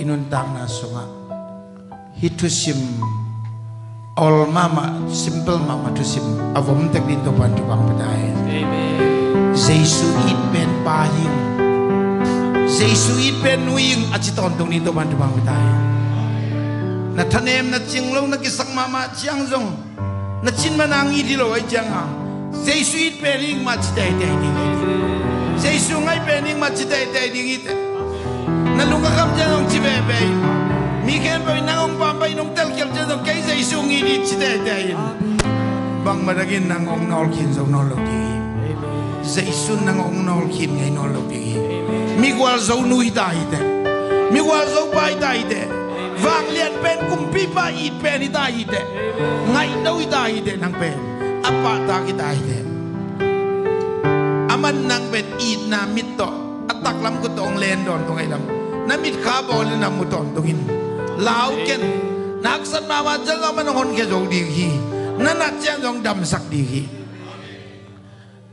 inundang na sunga hitusim all mama simple mama to sim avom tekin to pan tu bang pedai Jesu it ben pahing Jesu it ben nuing achiton tong ni to pan tu bang pedai na thanem na chinglong na kisak mama chiang zong na chin manang i di lo ai chang ha Jesu it bening ma chidai dai ni Jesu ngai bening ma chidai dai ni ite na lunga kam jang chi be be mi ken pa nang pam pa nong tel kel jang kai Jesu ngi di chidai dai bang madagin nang ong nol kin zo nol lo di Jesu nang ong nol kin ngai nol lo di mi gwal zo nui dai de mi gwal zo pai dai de vang lian pen kumpi pa it pen i dai de ngai dau i dai de nang pen apa ta ki dai de aman nang pen it na mit to atak lam ko tong len don tong ai lam na mit kha bol na mu ton tong in lau ken nak san ma wa jang man hon ke zo di hi na na chang jong dam sak di hi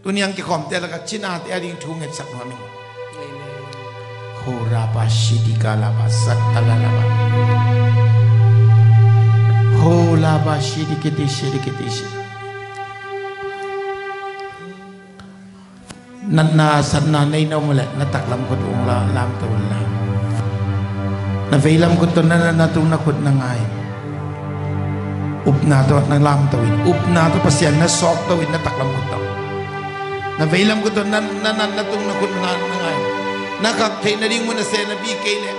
tunyang ki khom te la ka china te ading thu nget sak ma mi khora pa shidika la ba sak ala la ba hola ba shidikiti shidikiti na sanna nei no mole na taklam ko tung la lam to la na veilam ko to na tung na khut na ngai upna to na lam to upna to pasyan na sok to na taklam ko to na veilam ko to na tung na khut na ngai na kak thei na ding mo na se na bi ke le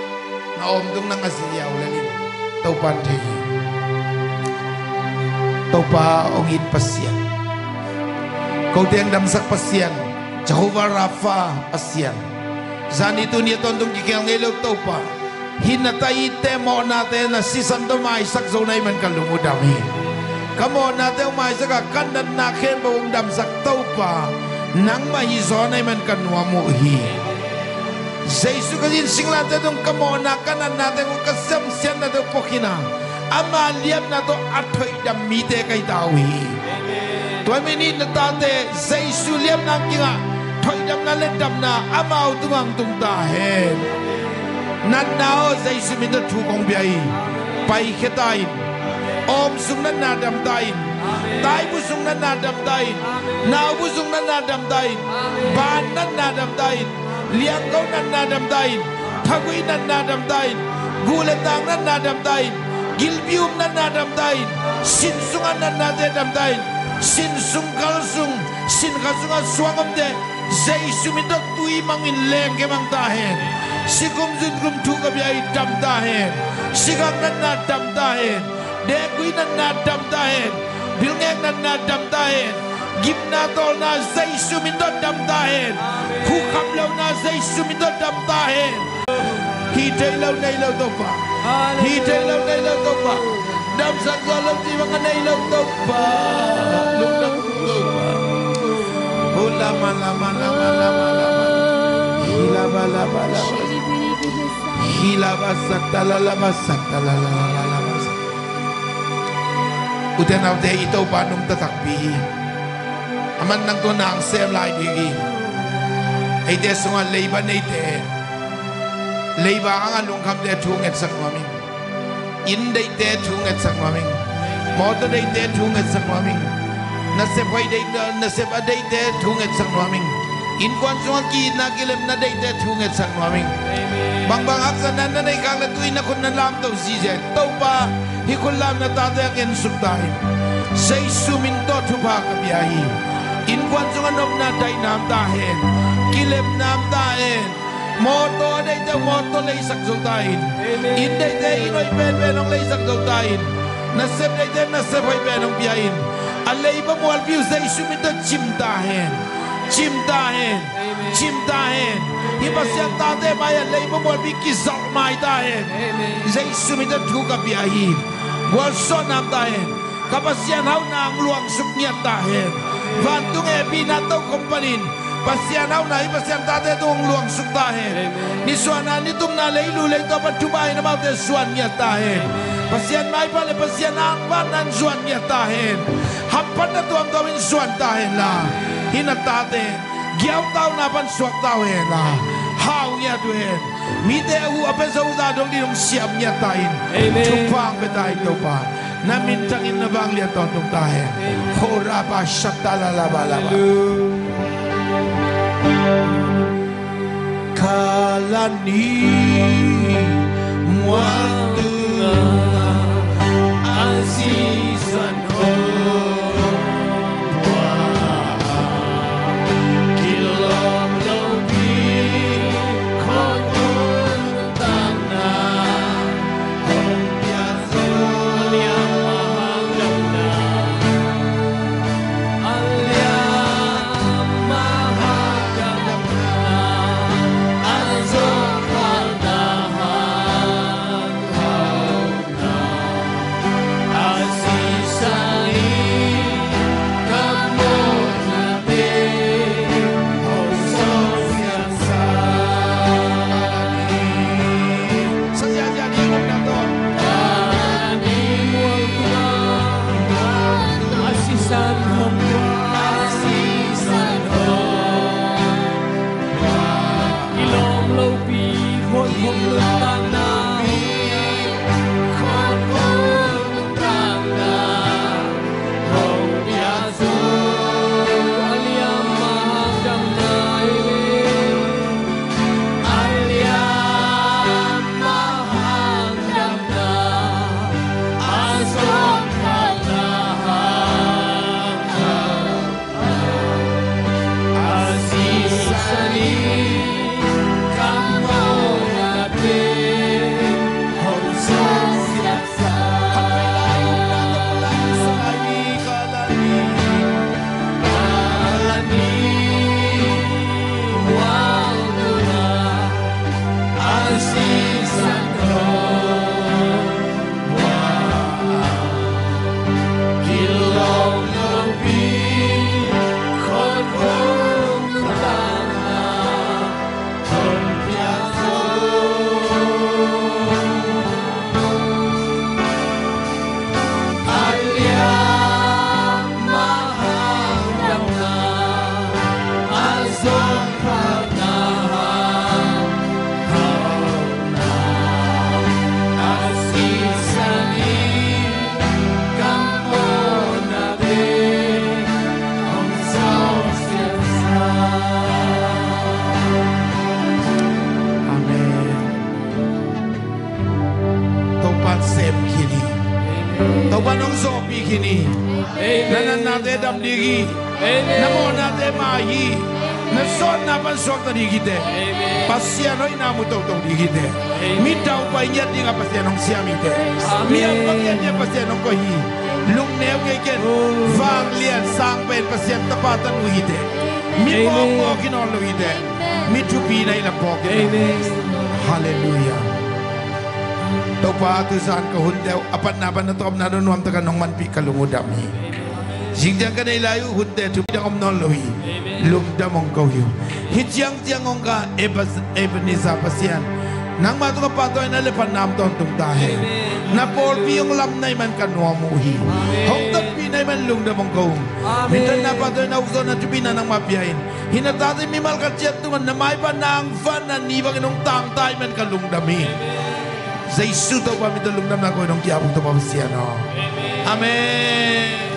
na om tung na ngasiyaw la lin to pan thei to pa ongit pasyan ko tiang dam sak pasyan Jehovah Rafa pasyan zani tu ni ton tung kikel ngai lok to pa hinatai te mo na te na sisan to mai sak zo nai man kan lungu dam hi kamo na te mai sak kan nan na khen bo dam sak to pa nang ma hi zo nai man kan wa mu hi Jesu ka din singla te dong kamo na kan na te ko kasam sian na to pokina ama liam na to athoi dam mi te kai tau hi toy meni na ta te Jesu liam na kinga thoi dam na le dam na amau tumang tung ta he nan nao Jesu min to thu kong biai pai khetain om sung na dam tain tai bu sung na dam tain nau bu sung na dam tain ban na dam tain liang kau na dam tain thagui na dam tain gule tang na dam tain gilbium na dam tain sin sung na dam tain sin sung kal sung sin ka sung suangam de Jesu min to tui mangin leng ke mang ta hen sikum zin kum thu ka biai dam ta hen sikang na dam ta hen de kui na dam ta hen bilngek na dam ta hen gim na tol na Jesu min to dam ta hen khu kham lo na Jesu min to dam ta hen hi thei lo nei lo to pa hi thei lo nei lo to pa dam sang zo lo ti mang nei lo to pa lung dam to pa hola lama hila bala hila basakala uten av de ito panum tatakbi aman nang to nang sem lai digi ay de sunga leiba nei te leiba ang alung kam de thunget sak maming in de te thunget sak maming moto de te thunget sak maming nasib hoy de nasib aday te thunget sak maming in kwan sunga ki na kilem na de te thunget sak maming bang aksan na nay kang na tuin na kun na lam to si je to pa hi kun lam na ta de ken suktai say sumin to thupa ka biahi in kwan sunga nom na dai nam ta hen kilem nam ta hen moto de te moto lay sak zotain in de te inoy ben ben ong lay sak zotain nasib de te nasib hoy ben ong biahin alay ba mo al view say sumin to chimta hen Ibasyan tate maya lay mo mo bikizak may tahen Jesu mi dan thuka biyahin Walson nam tahen Kapasyan haw na ang luang suknyat tahen Vantung binataw kumpanin Pasyan haw na ibasyan tate itong luang suk tahen Nisuanan itong nalaylulay to patubay na mawte suan niya tahen Pasyan may pala pasyan ang panan suan niya tahen Hampan na to ang gawin suan tahen la Hinatate Giyaw tao na pan suak tao hen la How ya tu hen มีแต่หูอภิเษกตาดงดีดงเสียบเนี่ยตายชุบฟังไปตายตัวป่านามินจังอินนบังเลียตอนตรงตายโคราบาชัตตาลาลาบาลาบาคาลานีมัวตุอาซิซันโอTawanong Zomi kini, nanan natin damdigi, namo natin mahi, nason na pansok na digite, pasyano'y namutong digite, mitaw pa inyat di nga pasyanong siyamite, miyang pangyan niya pasyanong kohi, lungnew kayken, vang lian sang pen pasyan tapatan uhite, mitmong mo kinolohite, mitupinay na pokite. Hallelujah. Topa atusan kahundaw apat na ba na to na doon wam taga nong manpi kalungudami. Singdiang ka na ilayo hunde tupidang omnon lohi. Lugda mong kawyo. Hityang tiyang ong ka ebenisa pasyan. Nang mato ka patoy na lepan nam ton tungtahe. Na polpi yung lamnay man kanwa muhi. Hong tapinay man lugda mong kawong. Mintan na patoy na uso na tupina ng mapiyain. Hinatatay mimal katsiyat tuman na may pa na ang fan na nibang inong tangtay man kalungdami. Sa isuto pa mitulong naman ako ng kiyabong tumapasyan. Amen.